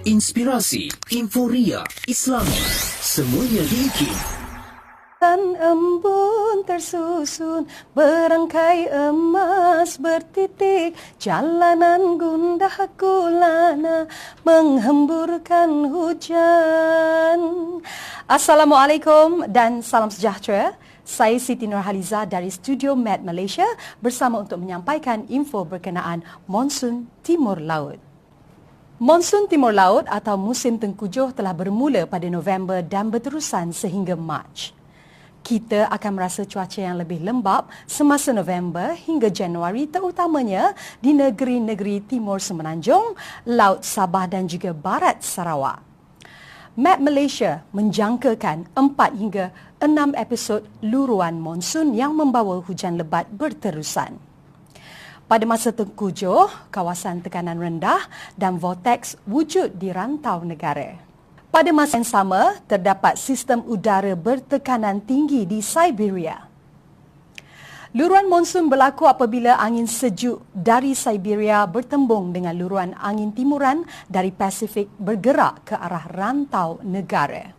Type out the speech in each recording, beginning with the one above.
inspirasi, inforia, Islami, semuanya di IKIM. Kan embun tersusun, berangkai emas bertitik, jalanan gundah gulana menghemburkan hujan. Assalamualaikum dan salam sejahtera. Saya Siti Nurhaliza dari Studio Med Malaysia bersama untuk menyampaikan info berkenaan monsun Timur Laut. Monsun Timur Laut atau musim tengkujuh telah bermula pada November dan berterusan sehingga Mac. Kita akan merasa cuaca yang lebih lembap semasa November hingga Januari, terutamanya di negeri-negeri Timur Semenanjung, Laut Sabah dan juga Barat Sarawak. Met Malaysia menjangkakan 4 hingga 6 episod luruan monsun yang membawa hujan lebat berterusan. Pada masa tengkujuh, kawasan tekanan rendah dan vortex wujud di rantau negara. Pada masa yang sama, terdapat sistem udara bertekanan tinggi di Siberia. Luruan monsun berlaku apabila angin sejuk dari Siberia bertembung dengan luruan angin timuran dari Pasifik bergerak ke arah rantau negara.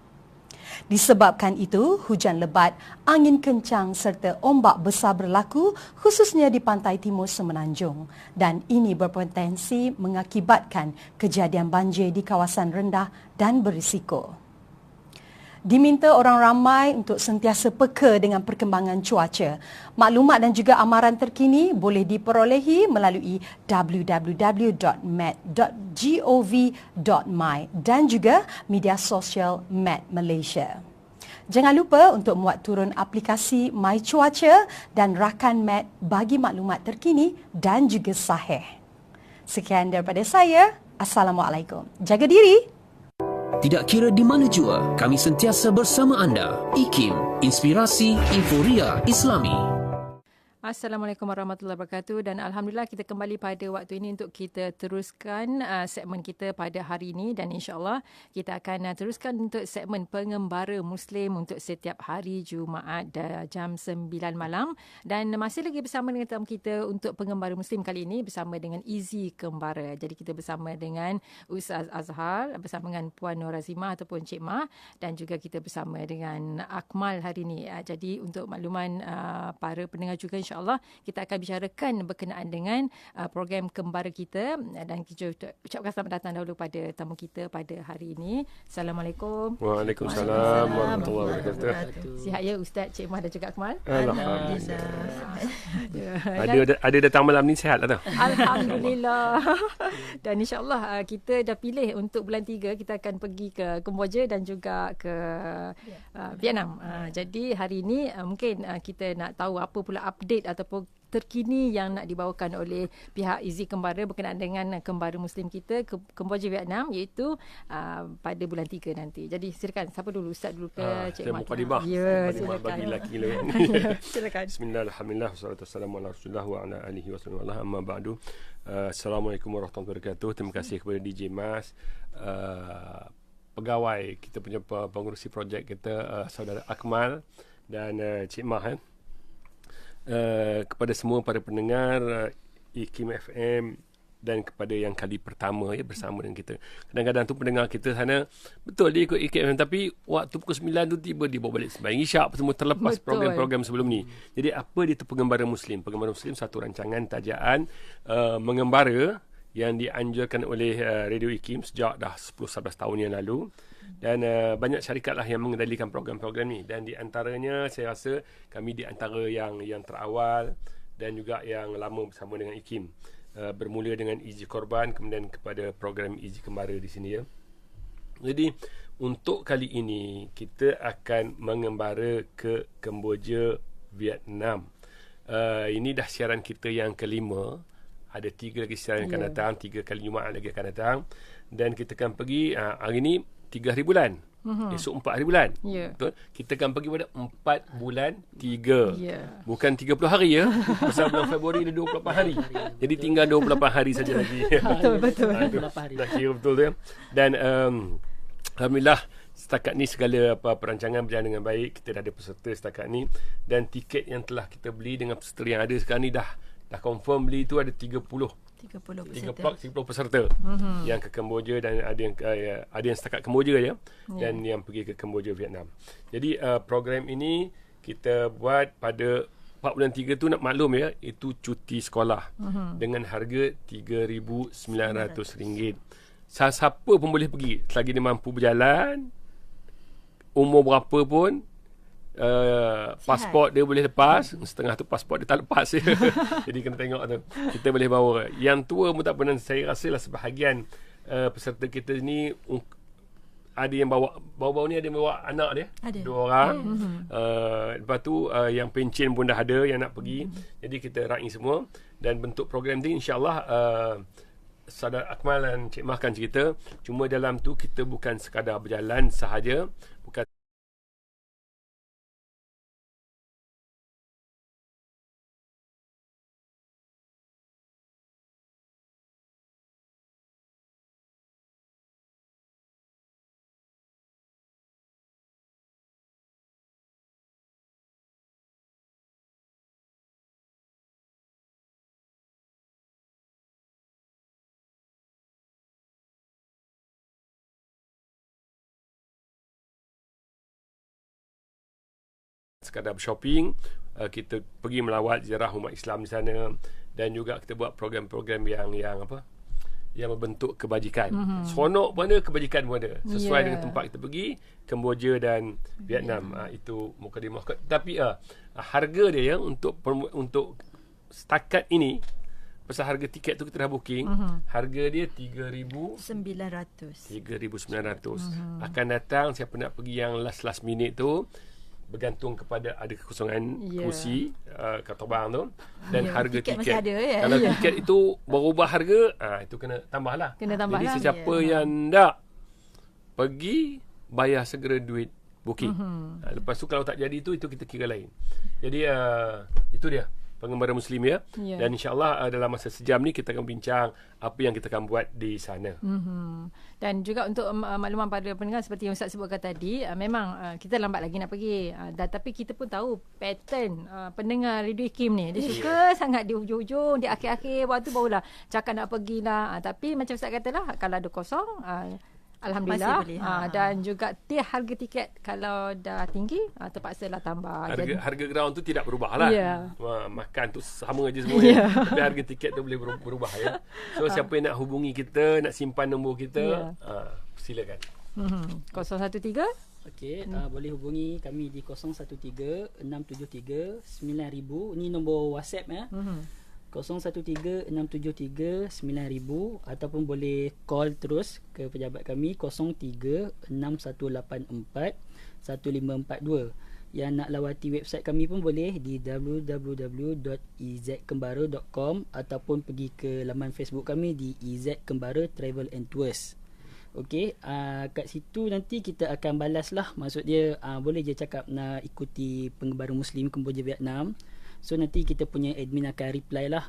Disebabkan itu, hujan lebat, angin kencang serta ombak besar berlaku khususnya di pantai timur Semenanjung dan ini berpotensi mengakibatkan kejadian banjir di kawasan rendah dan berisiko. Diminta orang ramai untuk sentiasa peka dengan perkembangan cuaca. Maklumat dan juga amaran terkini boleh diperolehi melalui www.met.gov.my dan juga media sosial Met Malaysia. Jangan lupa untuk muat turun aplikasi My Cuaca dan rakan Met bagi maklumat terkini dan juga sahih. Sekian daripada saya. Assalamualaikum. Jaga diri. Tidak kira di mana jua, kami sentiasa bersama anda. IKIM, inspirasi, inforia, Islami. Assalamualaikum warahmatullahi wabarakatuh dan Alhamdulillah kita kembali pada waktu ini untuk kita teruskan segmen kita pada hari ini dan insyaAllah kita akan teruskan untuk segmen pengembara Muslim untuk setiap hari Jumaat jam 9 malam dan masih lagi bersama dengan tetamu kita untuk pengembara Muslim kali ini bersama dengan Izzy Kembara. Jadi kita bersama dengan Ustaz Azhar, bersama dengan Puan Nur Azimah ataupun Cik Ma dan juga kita bersama dengan Akmal hari ini. Jadi untuk makluman para pendengar juga insyaAllah kita akan bicarakan berkenaan dengan program kembara kita dan kita ucapkan selamat datang dahulu pada tamu kita pada hari ini. Assalamualaikum. Waalaikumsalam warahmatullahi wabarakatuh. Sihat ya Ustaz, Cik Mah dan juga Akmal? Alhamdulillah. Ada datang malam ni sihat lah tu. Alhamdulillah. Dan insyaAllah kita dah pilih untuk bulan 3 kita akan pergi ke Kemboja dan juga ke Vietnam. Jadi hari ini mungkin kita nak tahu apa pula update ataupun terkini yang nak dibawakan oleh pihak Izzy Kembara berkenaan dengan kembara Muslim kita ke Kemboja Vietnam iaitu pada bulan 3 nanti. Jadi silakan siapa dulu, Ustaz dulu ke Cik Mat? Mukadimah. Ya, silakan. Bagi lelaki lah kan. Silakan. Bismillahirrahmanirrahim. Wassalatu wassalamu ala Rasulillah wa ala alihi wasallam. Amma ba'du. Assalamualaikum warahmatullahi wabarakatuh. Terima kasih kepada DJ Mas. Pegawai kita punya pengurusi projek kita saudara Akmal dan Cik Mah kepada semua para pendengar IKIM FM dan kepada yang kali pertama bersama dengan kita. Kadang-kadang tu pendengar kita sana betul dia ikut IKIM FM tapi waktu pukul 9 tu tiba dia bawa balik sembahyang isyak semua terlepas betul. Program-program sebelum ni. Jadi apa dia tu pengembara Muslim? Pengembara Muslim satu rancangan tajaan mengembara yang dianjurkan oleh Radio IKIM sejak dah 10-11 tahun yang lalu. Dan banyak syarikat lah yang mengendalikan program-program ni dan di antaranya saya rasa kami di antara yang terawal dan juga yang lama bersama dengan IKIM, bermula dengan Izzy Korban kemudian kepada program Izzy Kembara di sini ya. Jadi untuk kali ini kita akan mengembara ke Kemboja Vietnam. Ini dah siaran kita yang kelima. Ada 3 lagi siaran akan datang, 3 kali Jumaat lagi akan datang dan kita akan pergi hari ni 3 hari bulan. Esok 4 hari bulan. Betul? Kita akan pergi pada 4 bulan 3. Bukan 30 hari ya. Pasal bulan Februari ada 28 hari. Jadi tinggal 28 hari saja lagi. Betul. 28 hari. Dah kira betul tu ya. Dan alhamdulillah setakat ni segala perancangan berjalan dengan baik. Kita dah ada peserta setakat ni dan tiket yang telah kita beli dengan peserta yang ada sekarang ni dah confirm beli tu ada 30 30 30 peserta yang ke Kemboja, dan ada yang setakat Kemboja je, dan yang pergi ke Kemboja, Vietnam. Jadi program ini kita buat pada 4 bulan 3 tu, nak maklum ya, itu cuti sekolah dengan harga RM3,900. Siapa pun boleh pergi selagi dia mampu berjalan, umur berapa pun. Pasport dia boleh lepas, setengah tu pasport dia tak lepas. Jadi kena tengok tu, kita boleh bawa. Yang tua pun tak pernah. Saya rasalah sebahagian peserta kita ni ada yang bawa ni, ada yang bawa anak dia, ada 2 orang. Lepas tu yang pencen pun dah ada yang nak pergi. Jadi kita raih semua, dan bentuk program ni insyaAllah Saudara Akmal dan Cik Mah kan cerita, cuma dalam tu kita bukan sekadar berjalan sahaja, bukan sekadar shopping. Kita pergi melawat ziarah umat Islam di sana, dan juga kita buat program-program yang membentuk kebajikan. Seronok pun ada, kebajikan pun ada, sesuai dengan tempat kita pergi, Kemboja dan Vietnam. Itu mukadimah. Tapi harga dia ya, untuk setakat ini, pasal harga tiket tu kita dah booking, harga dia 3,900. Akan datang siapa nak pergi yang last minute tu, bergantung kepada ada kekosongan kursi kat terbang tu, dan harga tiket masih ada, ya? Kalau tiket itu berubah harga, itu kena tambah lah. Jadi sesiapa yang tak pergi, bayar segera duit booking. Lepas tu kalau tak jadi itu kita kira lain. Jadi itu dia pengembara Muslim ya. Dan insyaAllah dalam masa sejam ni kita akan bincang apa yang kita akan buat di sana. Dan juga untuk makluman pada pendengar, seperti yang Ustaz sebutkan tadi, memang kita lambat lagi nak pergi, tapi kita pun tahu pattern pendengar Radio Ikim ni, dia suka sangat di hujung-hujung, di akhir-akhir waktu barulah cakap nak pergilah. Tapi macam Ustaz katalah, kalau ada kosong, alhamdulillah. Dan juga harga tiket kalau dah tinggi, terpaksalah tambah. Harga ground tu tidak berubah lah. Makan tu sama je semua. Tapi harga tiket tu boleh berubah ya. So siapa yang nak hubungi kita, nak simpan nombor kita, silakan. 013. Okey, boleh hubungi kami di 013-673-9000. Ini nombor WhatsApp ya. 013-673-9000, ataupun boleh call terus ke pejabat kami 03-6184-1542. Yang nak lawati website kami pun boleh di www.izkembara.com, ataupun pergi ke laman Facebook kami di IZ Kembara Travel and Tours. Okey, kat situ nanti kita akan balas lah. Maksud dia boleh je cakap nak ikuti pengembara Muslim Kemboja Vietnam. So nanti kita punya admin akan reply lah,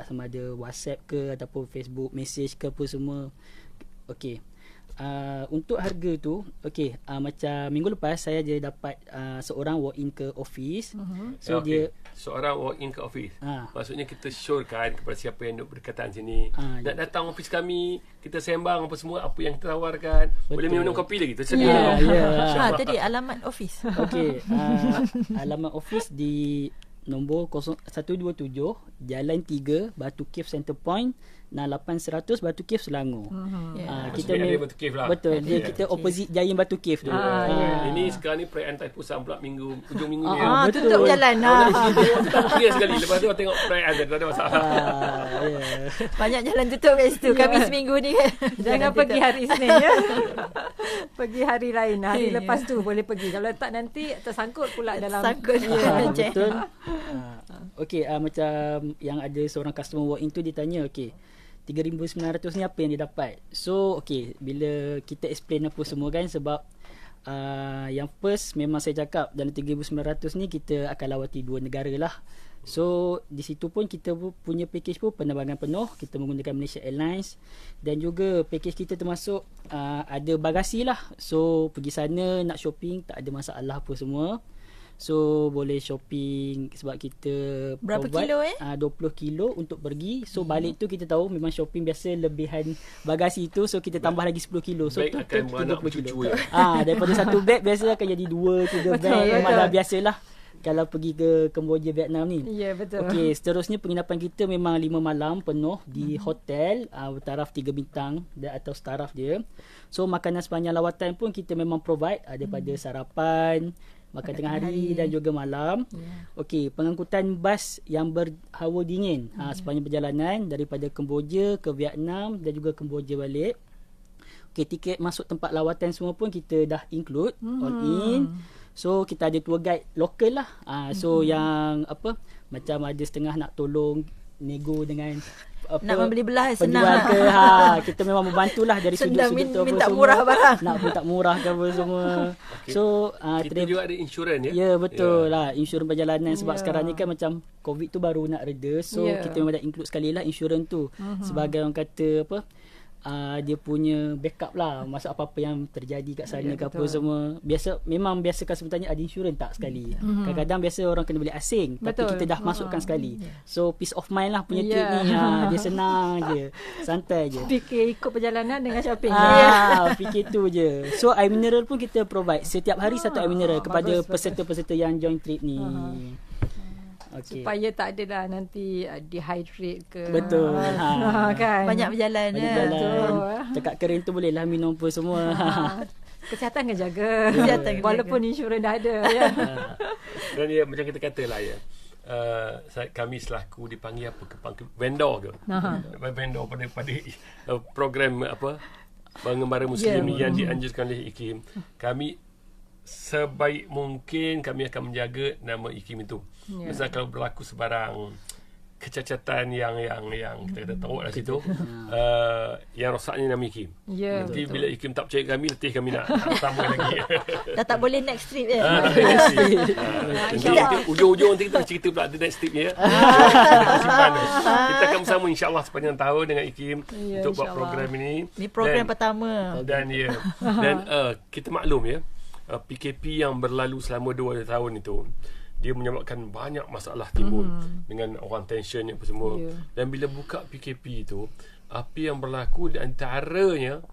sama ada WhatsApp ke ataupun Facebook message ke apa semua. Okey. Untuk harga tu, macam minggu lepas saya je dapat seorang walk in ke office. So dia seorang walk in ke office. Maksudnya kita syorkan kepada siapa yang duduk berdekatan sini, nak datang office kami, kita sembang apa semua, apa yang kita tawarkan. Boleh minum kopi lagi, tersedia. Tadi alamat office. Okey, alamat office di nombor 127 Jalan 3 Batu Cave Center Point, 8100 Batu Cave Selangor. Kita ada Batu Cave lah. Betul, dia kita opposite Giant Batu Cave tu. Ini sekarang ni perayaan Taipusan pula hujung minggu ni. Tutup jalan. Kita pergi sekali, lepas tu tengok perayaan, tak ada masalah. Banyak jalan tutup kat situ. Kami seminggu ni jangan pergi hari Isnin ya. Pergi hari lain, hari lepas tu boleh pergi. Kalau tak nanti tersangkut pula dalam betul. Okey, macam yang ada seorang customer walk in tu, dia tanya, okey, 3,900 ni apa yang dia dapat? So okey, bila kita explain apa semua kan, sebab yang first memang saya cakap dalam 3,900 ni kita akan lawati 2 negara lah. So di situ pun kita punya package pun penerbangan penuh, kita menggunakan Malaysia Airlines, dan juga package kita termasuk ada bagasi lah. So pergi sana nak shopping tak ada masalah apa semua. So boleh shopping sebab kita Berapa provide, kilo, 20 kilo untuk pergi. So balik tu kita tahu memang shopping biasa lebihan bagasi tu, so kita tambah lagi 10 kilo. So Beg tu akan beranak 30 kilo. bercucu je. Daripada satu beg biasa akan jadi 2-3 beg. Memang dah biasalah kalau pergi ke Kemboja, Vietnam ni. Ya, betul. Okey, seterusnya penginapan kita memang 5 malam penuh di hotel taraf 3 bintang atau taraf dia. So makanan sepanjang lawatan pun kita memang provide daripada sarapan, makan tengah hari dan juga malam. Okey, pengangkutan bas yang berhawa dingin sepanjang perjalanan daripada Kemboja ke Vietnam dan juga Kemboja balik. Okey, tiket masuk tempat lawatan semua pun kita dah include all in. So kita ada tour guide lokal lah. So yang macam ada setengah nak tolong nego dengan nak membeli belah senang penjual lah. ke kita memang membantulah dari Senang sudut-sudut tu apa minta semua. murah barang. Nak minta murah ke apa semua. Okay. So kita juga ada insurans ya. Ya, betul lah, insurans perjalanan sebab sekarang ni kan macam COVID tu baru nak reda. So kita memang dah include sekali lah insurans tu sebagai orang kata dia punya backup lah masa apa-apa yang terjadi kat sana ke apa semua. Memang biasakan sebenarnya ada insurans tak sekali. Kadang-kadang biasa orang kena beli asing, tapi kita dah masukkan sekali. So peace of mind lah punya trip ni. Dia senang je, santai je. Fikir ikut perjalanan dengan shopping. Fikir tu je. So air mineral pun kita provide setiap hari satu air mineral kepada peserta-peserta yang join trip ni. Okay. Supaya tak ada dah nanti dehydrate ke. Betul. Kan? Banyak berjalan. Cakap kering tu boleh lah minum apa semua. Kesihatan kena jaga. Walaupun insurans dah ada. Dan macam kita kata lah ya. Kami selaku dipanggil vendor ke? Vendor pada program pengembara Muslim ni yang dianjurkan oleh IKIM. Kami sebaik mungkin kami akan menjaga nama IKIM itu. Misal kalau berlaku sebarang kecacatan yang kita kata teruk lah situ, yang rosaknya nama IKIM. Nanti bila IKIM tak percaya kami, letih kami nak tambah lagi. Dah tak boleh next trip je. Nanti ujung-ujung nanti kita cerita pula ada next trip ya. Kita akan bersama insyaAllah sepanjang tahun dengan IKIM untuk buat program ini. Ini program pertama. Dan kita maklum ya, PKP yang berlalu selama 2 tahun itu, dia menyebabkan banyak masalah timbul dengan orang tension apa semua. Dan bila buka PKP itu, apa yang berlaku di antaranya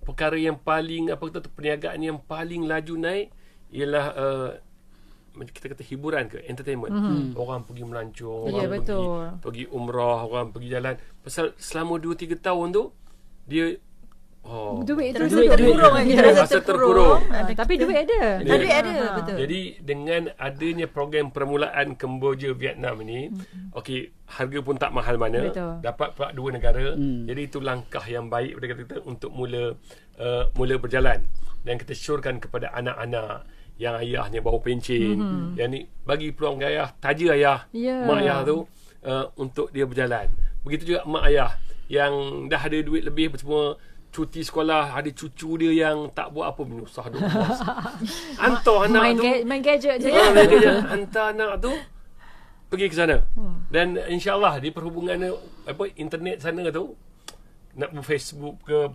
perkara yang paling perniagaan yang paling laju naik ialah kita kata hiburan ke entertainment. Orang pergi melancong, orang pergi umrah, orang pergi jalan. Pasal selama 2-3 tahun tu dia duit tu terkurung. Tapi duit ada. Duit ada, betul. Jadi dengan adanya program permulaan Kemboja Vietnam ini, harga pun tak mahal mana. Dapat pula 2 negara. Jadi itu langkah yang baik pada kita untuk mula berjalan. Dan kita syorkan kepada anak-anak yang ayahnya bawa pencen, yang ni bagi peluang ayah, taja ayah, mak ayah tu untuk dia berjalan. Begitu juga mak ayah yang dah ada duit lebih semua, cuti sekolah, ada cucu dia yang tak buat apa, menyusah dia puas. Hantar anak main gadget je. Hantar anak tu pergi ke sana. Dan insyaAllah di perhubungan internet sana tu, nak Facebook ke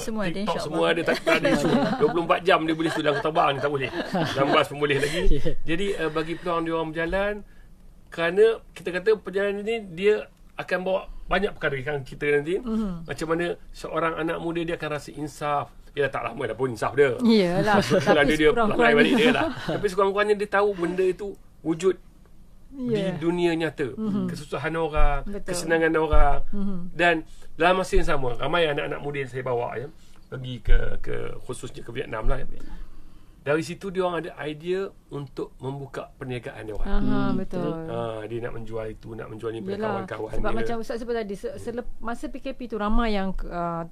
semua TikTok ada, semua ada, tak ada isu. 24 jam dia boleh dalam terbang ni tak boleh. Dalam bas pun boleh lagi. Jadi bagi peluang dia orang berjalan, kerana kita kata perjalanan ni dia akan bawa banyak perkara yang kita nanti. Macam mana seorang anak muda dia akan rasa insaf. Dia tak lama dah pun insaf dia. Iyalah. Tapi dia pelai balik dia lah. Tapi sekurang-kurangnya dia tahu benda itu wujud di dunia nyata. Kesusahan orang, kesenangan orang. Dan dalam masa yang sama, ramai anak-anak muda yang saya bawa pergi ke khususnya ke Vietnam lah. Dari situ dia orang ada idea untuk membuka perniagaan dia orang. Betul. Dia nak menjual itu, nak menjual ni pada kawan-kawan sebab dia. macam Ustaz sebut tadi, masa PKP tu ramai yang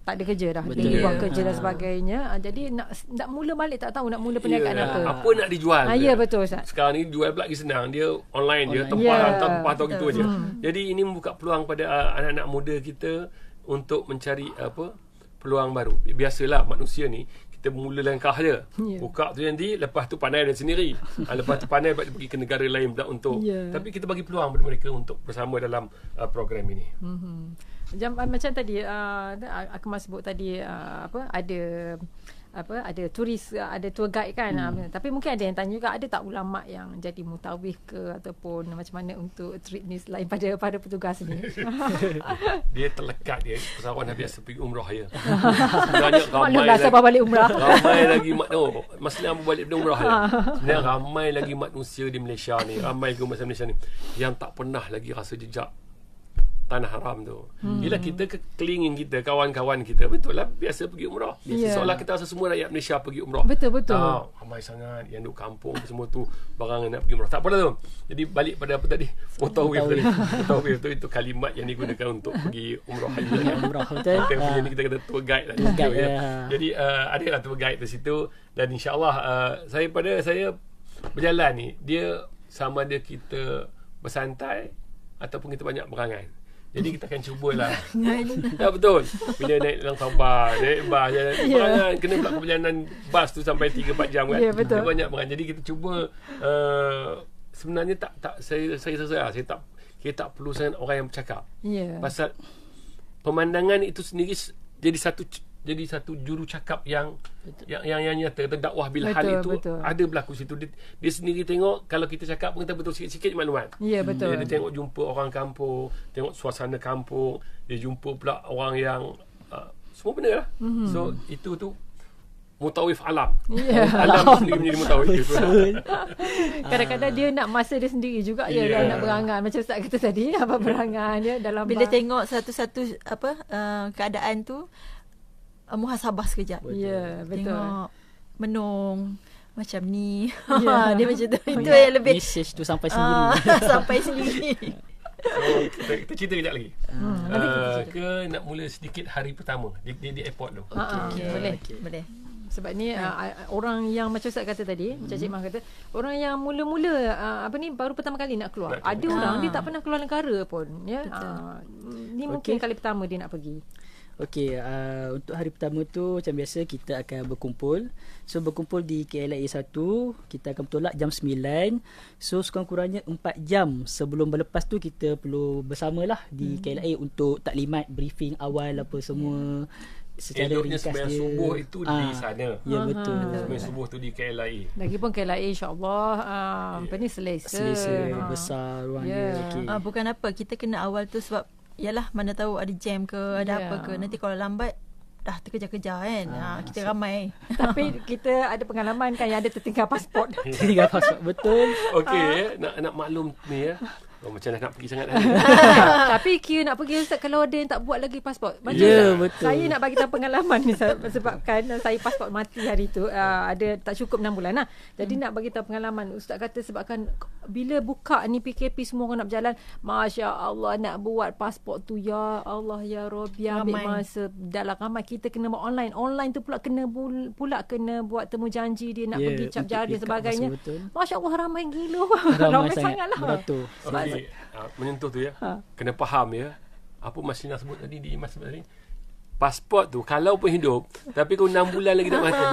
tak ada kerja dah. Betul. Dia buang kerja dan sebagainya. Jadi nak mula balik tak tahu nak mula perniagaan apa. Apa nak dijual. Ya, betul Ustaz. Sekarang ni jual pula lagi senang. Dia online dia, tempah atau gitu aja. Jadi ini membuka peluang pada anak-anak muda kita untuk mencari peluang baru. Biasalah manusia ni, kita mula langkah je. Buka tu nanti, lepas tu pandai dia sendiri. Lepas tu pandai pergi ke negara lain pula untuk. Tapi kita bagi peluang kepada mereka untuk bersama dalam program ini. Macam tadi Akmal sebut tadi ada ada turis, ada tour guide kan. Tapi mungkin ada yang tanya juga, ada tak ulama yang jadi mutawif ke ataupun macam mana untuk treat ni selain pada petugas ni? Dia terlekat dia. Pesawat dah biasa pergi umrah je. Sebenarnya Maklumlah sabar balik umrah. Ramai lagi maksudnya balik dari umrah je. Sebenarnya ramai lagi manusia di Malaysia ni, ramai ke Malaysia ni yang tak pernah lagi rasa jejak tanah haram tu. Bila kita kelilingin kita, kawan-kawan kita, betul lah biasa pergi umrah. Seolah kita rasa semua rakyat Malaysia pergi umrah. Betul. Ramai sangat yang duduk kampung semua tu barang nak pergi umrah. Tak apa tu. Jadi balik pada apa tadi? Mutawif tu itu kalimat yang digunakan untuk pergi umrah. Umrah betul. Ni kita kata tour guide lah. Jadi ada lah tour guide di situ, dan insya-Allah saya berjalan ni, dia sama ada kita bersantai ataupun kita banyak berangan. Jadi kita akan cubalah. Ya, betul. Bila naik dalam kapal, naik bas, berangan, kena pula perjalanan bas tu sampai 3-4 jam kan. Betul. Dia banyak berangan. Jadi kita cuba sebenarnya saya tak perlu sangat orang yang bercakap. Pasal pemandangan itu sendiri jadi satu juru cakap yang nyata, dakwah bil hal itu ada berlaku situ. Dia sendiri tengok, kalau kita cakap pun kita betul sikit-sikit maklumat. Ya, betul. Dia tengok jumpa orang kampung, tengok suasana kampung, dia jumpa pula orang yang semua benda lah. So itu tu mutawif alam. Alam sendiri menjadi mutawif. Kadang-kadang dia nak masa dia sendiri juga dia nak berangan, macam Ustaz kata tadi, berangan dia dalam bila tengok satu-satu keadaan tu, muhasabah sekejap. Ya, betul. Tengok menung macam ni. Dia macam tu. Itu yang lebih message tu sampai sendiri. Sampai sendiri. So, kita cerita kejap lagi. Ke nak mula sedikit hari pertama di airport tu. Boleh. Sebab ni orang yang macam Ustaz kata tadi, macam Cik Mah kata, orang yang mula-mula baru pertama kali nak keluar. Ada orang dia tak pernah keluar negara pun, ya. Ni mungkin kali pertama dia nak pergi. Okey, untuk hari pertama tu macam biasa kita akan berkumpul. So berkumpul di KLIA 1, kita akan bertolak jam 9. So sekurang-kurangnya 4 jam sebelum berlepas tu kita perlu bersamalah di KLIA untuk taklimat, briefing awal apa semua. Secara ringkas sembahyang dia. Subuh itu di sana. Ya, betul. Sembahyang subuh tu di KLIA. Lagipun KLIA insya-Allah selesa besar ruang dia. Okay. Bukan apa, kita kena awal tu sebab yalah, mana tahu ada jam ke, ada apa ke. Nanti kalau lambat dah terkejar-kejar kan. Kita ramai. Tapi kita ada pengalaman kan yang ada tertinggal pasport. Tertinggal pasport, betul. Okey, nak maklum ni ya. Macam nak pergi sangat Tapi kira nak pergi Ustaz, kalau ada yang tak buat lagi pasport. Betul. Saya nak bagi tahu pengalaman ni sebabkan saya pasport mati hari tu, ada tak cukup 6 bulan lah. Jadi nak bagi tahu pengalaman. Ustaz kata sebabkan bila buka ni PKP semua orang nak berjalan, Masya-Allah nak buat pasport tu, ya Allah ya Rabbi, ambil masa dalam ramai. Kita kena buat online tu pula kena buat temu janji dia nak pergi cap jari dan sebagainya. Masya-Allah ramai gila. Ramai sangatlah. Beratur. Menyentuh tu ya. Kena faham ya. Apa Mas Lina sebut tadi di masa tadi? Pasport tu kalau pun hidup, tapi kau 6 bulan lagi tak mati.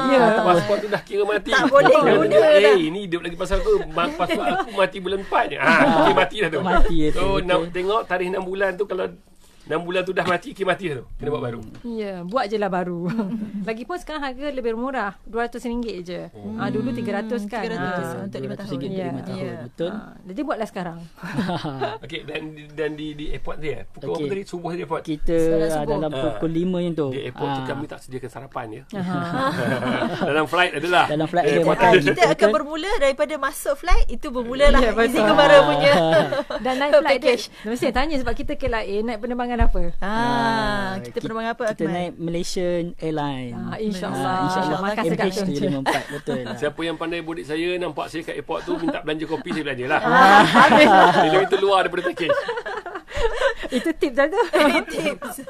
Pasport tu dah kira mati. Tak boleh guna dah. Ini hidup lagi pasal aku. Pasport aku mati bulan 4 je. Dia mati dah tu. So tengok tarikh 6 bulan tu, kalau 6 bulan tu dah mati, mati dah tu. Kena buat baru. Ya, buat je lah baru. Lagipun sekarang harga lebih murah, RM200 je. Dulu RM300 kan. RM300 untuk 5 tahun. Betul. Jadi buatlah sekarang. Okey, dan di airport dia, pukul berapa tadi subuh di airport? Kita dalam pukul 5 yang tu. Di airport tu kami tak sediakan sarapan ya. Dalam flight adalah. Dalam flight ada makan. Kita akan bermula daripada masuk flight, itu bermulalah isi kembara punya. Dan naik flight dia, mesti tanya sebab kita KLIA naik penerbangan apa? Kita penerbangan apa? Kita naik Malaysian Airlines. InsyaAllah. Makan MH354. Betul lah. Siapa yang pandai bodik saya, nampak saya kat airport tu, minta belanja kopi, saya belanja lah. Itu luar daripada package. Itu tips dah tu. Tips.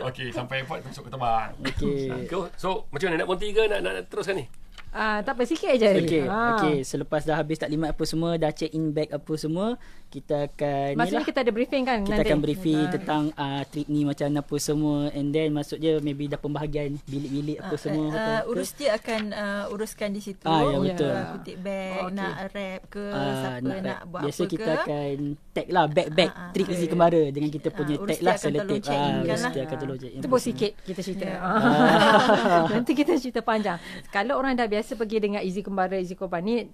Okey, sampai airport masuk ke terbang. Okey. So macam mana, nak berhenti ke nak teruskan ni? Tak apa, sikit je. Okey, selepas dah habis taklimat apa semua, dah check in bag apa semua, kita akan Maksudnya kita ada briefing kan kita nanti? akan briefing tentang trip ni macam mana apa semua, and then maksudnya maybe dah pembahagian bilik-bilik apa semua. Urus dia akan uruskan di situ. Ya, betul. Kutip bag, nak wrap ke, siapa nak buat biasa apa kita ke. akan tag lah bag trip Easy Kembara dengan kita punya urus tag dia lah, akan tolong selotip. check in kan Urus lah. dia akan tolong check in. Tebus sikit kita cerita. Nanti kita cerita panjang. Kalau orang dah biasa pergi dengan Easy Kembara, Easy Korban ni,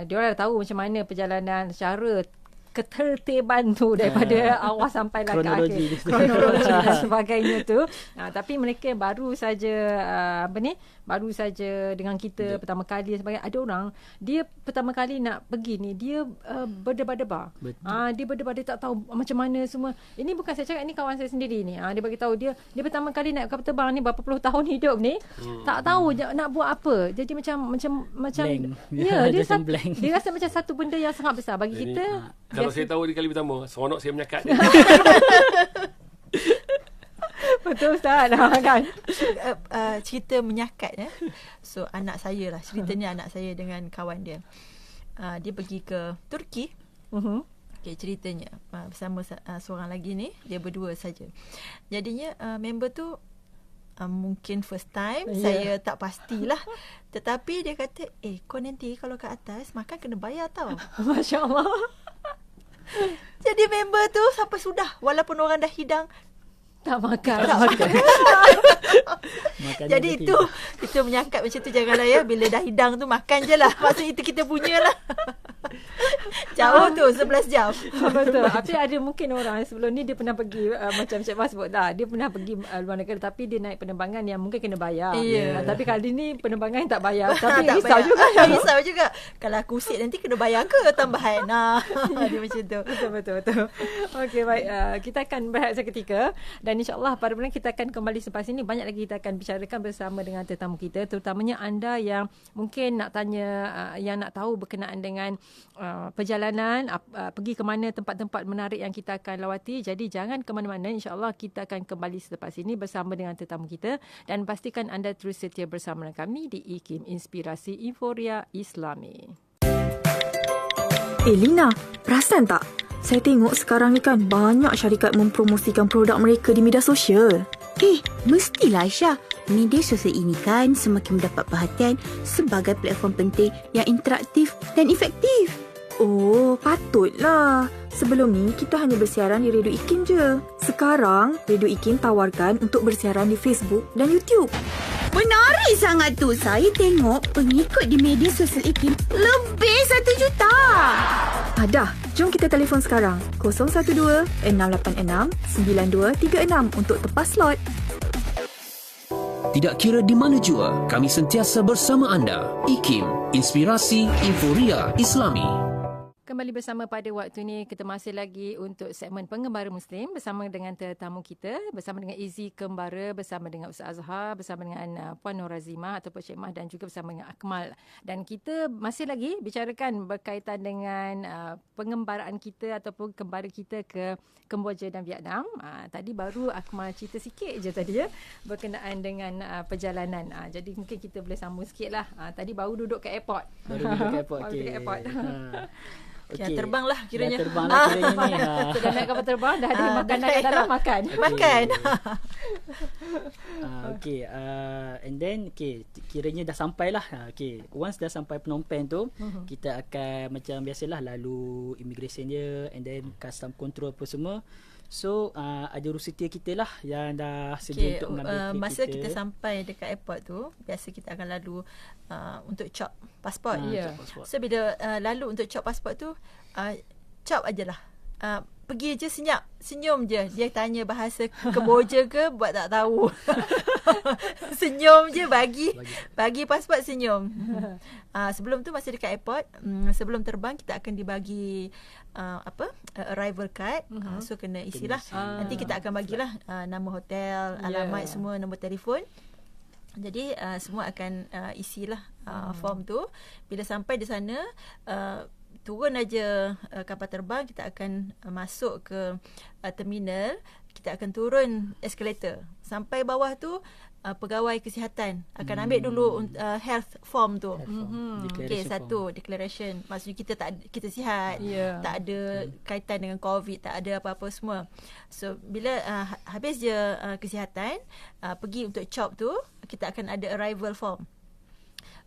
dia orang dah tahu macam mana perjalanan secara ketertiban tu daripada awal sampai lah ke akhir, kronologi dan sebagainya tu. Tapi mereka baru saja baru saja dengan kita pertama kali dan sebagainya. Ada orang dia pertama kali nak pergi ni, dia berdebar-debar. Dia berdebar, dia tak tahu macam mana semua. Ini bukan saya cakap, ni kawan saya sendiri ni. Dia bagi tahu dia pertama kali nak kapal terbang ni, berapa puluh tahun hidup ni, tak tahu nak buat apa. Jadi macam blank. Ya, dia blank. Dia rasa macam satu benda yang sangat besar bagi Jadi, kita. Kalau saya tahu di kali pertama, seronok saya menyakat. Betul Ustaz kan? Cerita menyakat So anak saya lah, ceritanya anak saya dengan kawan dia. Dia pergi ke Turki. Okay, ceritanya bersama seorang lagi ni, dia berdua saja. Jadinya member tu mungkin first time, saya tak pastilah. Tetapi dia kata, kau nanti kalau kat atas makan kena bayar tau. Masya Allah. Jadi member tu sampai sudah, walaupun orang dah hidang, tak makan. jadi itu kita menyakat macam tu, janganlah ya, bila dah hidang tu makan je lah. Maksud itu kita punya lah. Jauh tu 11 jam. Betul. Tapi ada mungkin orang sebelum ni dia pernah pergi macam Cik Mas sebut dah, dia pernah pergi luar negara tapi dia naik penerbangan yang mungkin kena bayar. Tapi kali ni penerbangan yang tak bayar. Tapi tak risau bayar juga. Risau juga. Kalau aku sit nanti kena bayar ke tambahan. Dia macam tu. Betul. Okey, baik. Kita akan berehat seketika dan insyaAllah pada bulan kita akan kembali selepas ini. Banyak lagi kita akan bicarakan bersama dengan tetamu kita, terutamanya anda yang mungkin nak tanya, yang nak tahu berkenaan dengan perjalanan, pergi ke mana tempat-tempat menarik yang kita akan lawati. Jadi jangan ke mana-mana, insyaAllah kita akan kembali selepas ini bersama dengan tetamu kita, dan pastikan anda terus setia bersama dengan kami di IKIM, Inspirasi Inforia Islami. Lina, perasan tak? Saya tengok sekarang ni kan banyak syarikat mempromosikan produk mereka di media sosial. Mestilah Aisyah. Media sosial ini kan semakin mendapat perhatian sebagai platform penting yang interaktif dan efektif. Oh, patutlah. Sebelum ni, kita hanya bersiaran di Radio IKIM je. Sekarang, Radio IKIM tawarkan untuk bersiaran di Facebook dan YouTube. Menarik sangat tu. Saya tengok pengikut di media sosial IKIM lebih 1 juta. Dah, jom kita telefon sekarang. 012-686-9236 untuk tepas slot. Tidak kira di mana jua, kami sentiasa bersama anda. IKIM, Inspirasi Inforia Islami. Kembali bersama pada waktu ini, kita masih lagi untuk segmen Pengembara Muslim bersama dengan tetamu kita, bersama dengan Easy Kembara, bersama dengan Ustaz Azhar, bersama dengan Puan Nur Razimah ataupun Cik Mah, dan juga bersama dengan Akmal. Dan kita masih lagi bicarakan berkaitan dengan pengembaraan kita ataupun kembara kita ke Kemboja dan Vietnam. Tadi baru Akmal cerita sikit je tadi berkenaan dengan perjalanan. Jadi mungkin kita boleh sambung sikit lah. Tadi baru duduk ke airport. Okay. Terbang lah kiranya. Dah terbang lah kiranya ni. Dah naik kapal terbang, dah ada makanan kat dalam, makan. Makan. And then kiranya dah sampai lah. Once dah sampai Phnom Penh tu, kita akan macam biasalah lalu immigration dia, and then custom control apa semua. So ada rusutia kita lah yang dah sedia untuk mengambil masa kita sampai dekat airport tu, biasa kita akan lalu untuk chop pasport. So bila lalu untuk chop pasport tu, chop ajalah. Pergi je senyap, senyum je. Dia tanya bahasa Kemboja ke, buat tak tahu. Senyum je, bagi pasport, senyum. Sebelum tu masa dekat airport, sebelum terbang kita akan dibagi arrival card. So kena isilah. Nanti kita akan bagilah nama hotel, alamat semua, nombor telefon. Jadi semua akan isilah form tu. Bila sampai di sana, turun aja kapal terbang, kita akan masuk ke terminal, kita akan turun eskalator. Sampai bawah tu pegawai kesihatan akan ambil dulu health form tu. Okey, satu declaration. Maksudnya kita sihat, tak ada kaitan dengan COVID, tak ada apa-apa semua. So bila habis je kesihatan, pergi untuk CHOP tu, kita akan ada arrival form.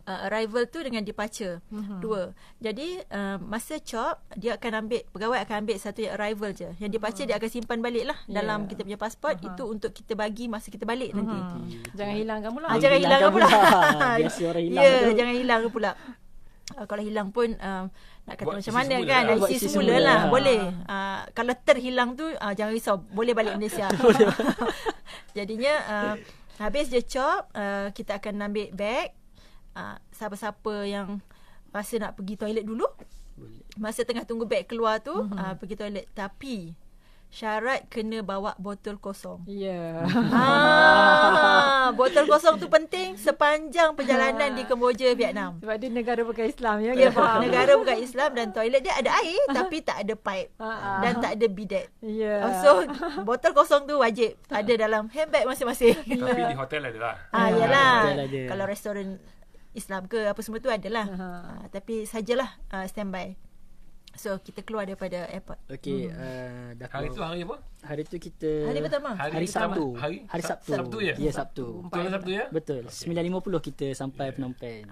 Arrival tu dengan departure, dua. Jadi masa CHOP dia akan ambil, pegawai akan ambil satu yang arrival je. Yang departure dia akan simpan balik lah dalam kita punya pasport. Itu untuk kita bagi masa kita balik nanti. Jangan hilangkan pula. Jangan hilangkan pula. Biasa orang hilang tu. Jangan hilangkan pula. Kalau hilang pun nak kata Buat macam sisi mana semula kan, lah. dari sisi semula lah. Boleh. Kalau terhilang tu jangan risau, boleh balik Malaysia. Jadinya habis je CHOP, kita akan ambil beg. Siapa-siapa yang rasa nak pergi toilet dulu, masa tengah tunggu beg keluar tu, pergi toilet. Tapi syarat kena bawa botol kosong. Botol kosong tu penting sepanjang perjalanan di Kemboja, Vietnam. Sebab dia negara bukan Islam, ya. Negara bukan Islam, dan toilet dia ada air tapi tak ada pipe dan tak ada bidet. So botol kosong tu wajib ada dalam handbag masing-masing. Tapi di hotel ada lah. Yalah. Kalau restoran Islam ke apa semua tu adalah. Tapi sajalah standby. So kita keluar daripada airport. Okey, dah Hari tu hari apa? Hari tu kita Hari pertama. Hari Sabtu. Hari Sabtu. Sabtu ya? Ya, Sabtu. Betul Sabtu ya? Betul. 9.50 kita sampai Phnom Penh.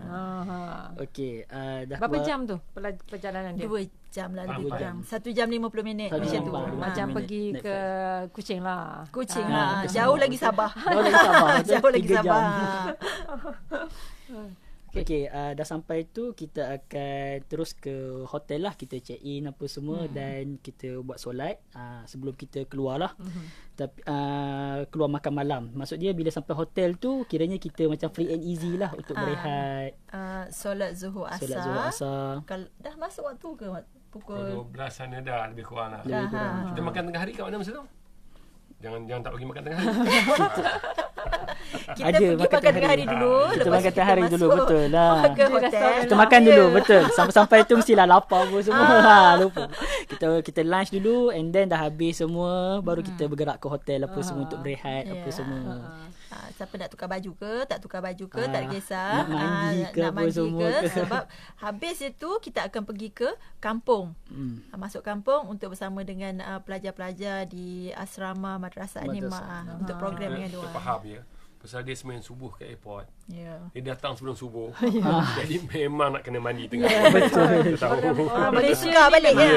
Okey, dah Berapa jam tu perjalanan dia? 2 jam lah, lebih kurang. 1 jam 50 minit macam tu. Macam pergi ke Kuching lah. Kuching lah. Jauh lagi Sabah. Jauh lagi Sabah. Okey, dah sampai tu kita akan terus ke hotel lah. Kita check in apa semua dan kita buat solat sebelum kita keluar lah. Tapi keluar makan malam. Maksud dia bila sampai hotel tu kiranya kita macam free and easy lah untuk berehat. Solat Zuhur Asar. Kalau dah masuk waktu ke pukul 12 sana dah lebih kurang lah. Kita makan tengah hari kat mana masa tu? Jangan tak pergi makan tengah hari. Kita pergi makan tengah hari dulu. Kita makan tengah hari dulu, betul lah. Ke hotel. Kita makan dulu, betul. Sampai tu mestilah lapar apa semua. Lupa. Kita lunch dulu and then dah habis semua baru kita bergerak ke hotel apa semua untuk berehat apa semua. Siapa nak tukar baju ke, tak tukar baju ke, tak kisah. Nak mandi ke nak apa mandi semua ke. ke. Sebab habis itu kita akan pergi ke kampung. Masuk kampung untuk bersama dengan pelajar-pelajar di asrama Madrasah An-Nimah untuk program dengan Kita diorang. faham ya. Pasal dia semain subuh kat airport. Dia datang sebelum subuh. Jadi memang nak kena mandi tengah. Betul. Tahu. Orang Malaysia balik kan.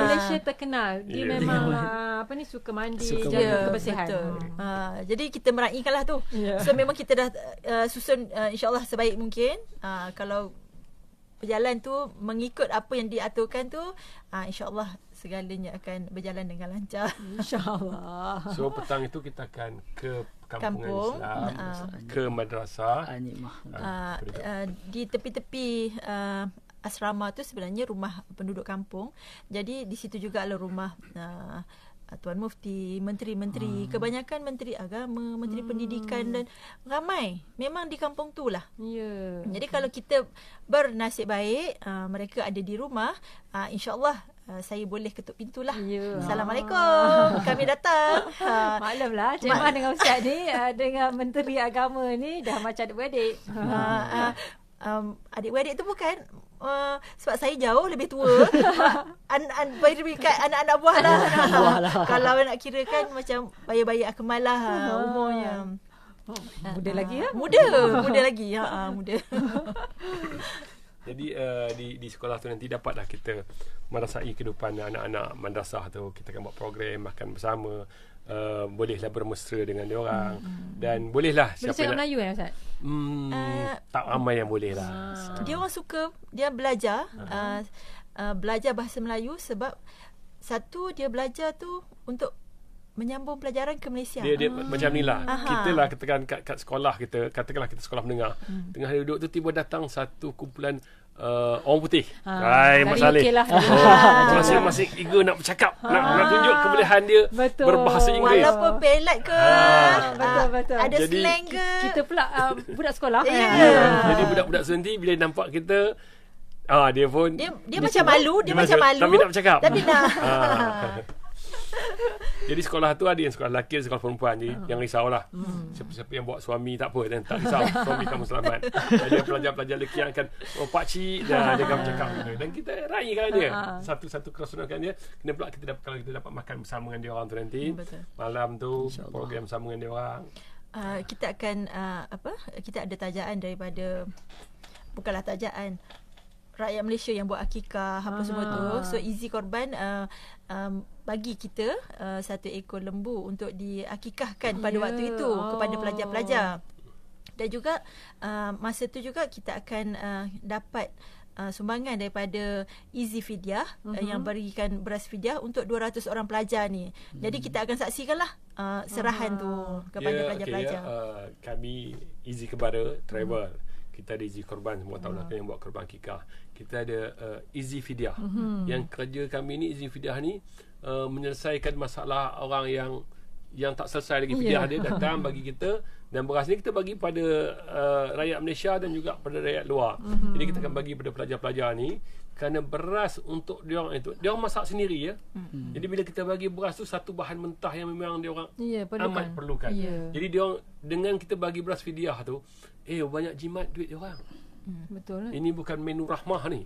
Malaysia terkenal. Dia memang suka mandi, jaga kebersihan. Betul. Jadi kita meraihkanlah tu. So memang kita dah susun insya-Allah sebaik mungkin. Kalau berjalan tu mengikut apa yang diaturkan tu, insya-Allah segalanya akan berjalan dengan lancar. InsyaAllah. So petang itu kita akan ke Kampung, Islam, ke madrasah An-Nimah. Di tepi-tepi asrama tu sebenarnya rumah penduduk kampung. Jadi di situ juga adalah rumah Tuan Mufti, menteri-menteri, kebanyakan menteri agama, menteri pendidikan dan ramai memang di kampung tu lah. Jadi kalau kita bernasib baik, mereka ada di rumah, insya-Allah saya boleh ketuk pintu lah. Assalamualaikum, kami datang. Maklum lah, Cik dengan Ustaz ni dengan menteri agama ni dah macam adik-beradik. Adik-beradik tu bukan sebab saya jauh lebih tua. Anak-anak buah lah. Kalau nak kira kan macam bayi-bayi akmal lah umurnya. Muda lagi ya? Muda lagi. Muda. Jadi di sekolah tu nanti dapatlah kita merasai kehidupan anak-anak madrasah tu. Kita akan buat program makan bersama. Bolehlah bermesra dengan diorang dan bolehlah boleh cakap Melayu kan Ustaz? Tak ramai yang boleh lah. Dia orang suka, dia belajar belajar bahasa Melayu sebab satu dia belajar tu untuk menyambung pelajaran ke Malaysia. Dia macam ni lah. Kita lah kat sekolah kita, katakanlah kita sekolah menengah. Tengah duduk tu tiba datang satu kumpulan orang putih. Masalah. Okay lah. Masing-masing ego nak bercakap, nak tunjuk kebolehan dia berbahasa Inggeris. Walaupun pelat ke, betul. ada slang ke. Kita pula budak sekolah. Jadi budak-budak senti bila nampak kita dia pun dia macam malu, dia macam malu. Tapi nak bercakap. Tapi nak. Jadi sekolah tu ada yang sekolah lelaki, ada sekolah perempuan. Jadi jangan risaulah. Siapa-siapa yang bawa suami tak apa, dan tak risau. Suami kamu selamat. Ada pelajar-pelajar lelaki yang akan pakcik dan dia akan bercakap gitu. Dan kita raikan dia. Satu keseronokan dia. Kena pula kalau kita dapat makan bersama dengan dia orang tu nanti. Malam tu program bersama dengan dia orang. Kita akan kita ada tajaan daripada, bukanlah tajaan, rakyat Malaysia yang buat akikah apa semua tu. So Easy Korban bagi kita 1 ekor lembu untuk diakikahkan pada waktu itu kepada pelajar-pelajar. Dan juga masa tu juga kita akan dapat sumbangan daripada Easy Fidyah yang berikan beras fidyah untuk 200 orang pelajar ni. Jadi kita akan saksikanlah serahan tu kepada pelajar-pelajar. Kami Easy Kebara Travel. Kita ada Easy Korban, semua tahu lah yang buat korban akikah. Kita ada Easy Fidyah. Yang kerja kami ni, Easy Fidyah ni menyelesaikan masalah orang yang tak selesai lagi fidyah dia, datang bagi kita. Dan beras ni kita bagi pada rakyat Malaysia dan juga pada rakyat luar. Jadi kita akan bagi pada pelajar-pelajar ni, kerana beras untuk diorang itu, diorang masak sendiri ya. Jadi bila kita bagi beras tu, satu bahan mentah yang memang diorang amat perlukan. Jadi diorang, dengan kita bagi beras fidyah tu, banyak jimat duit diorang. Betul. Ini bukan menu rahmah ni.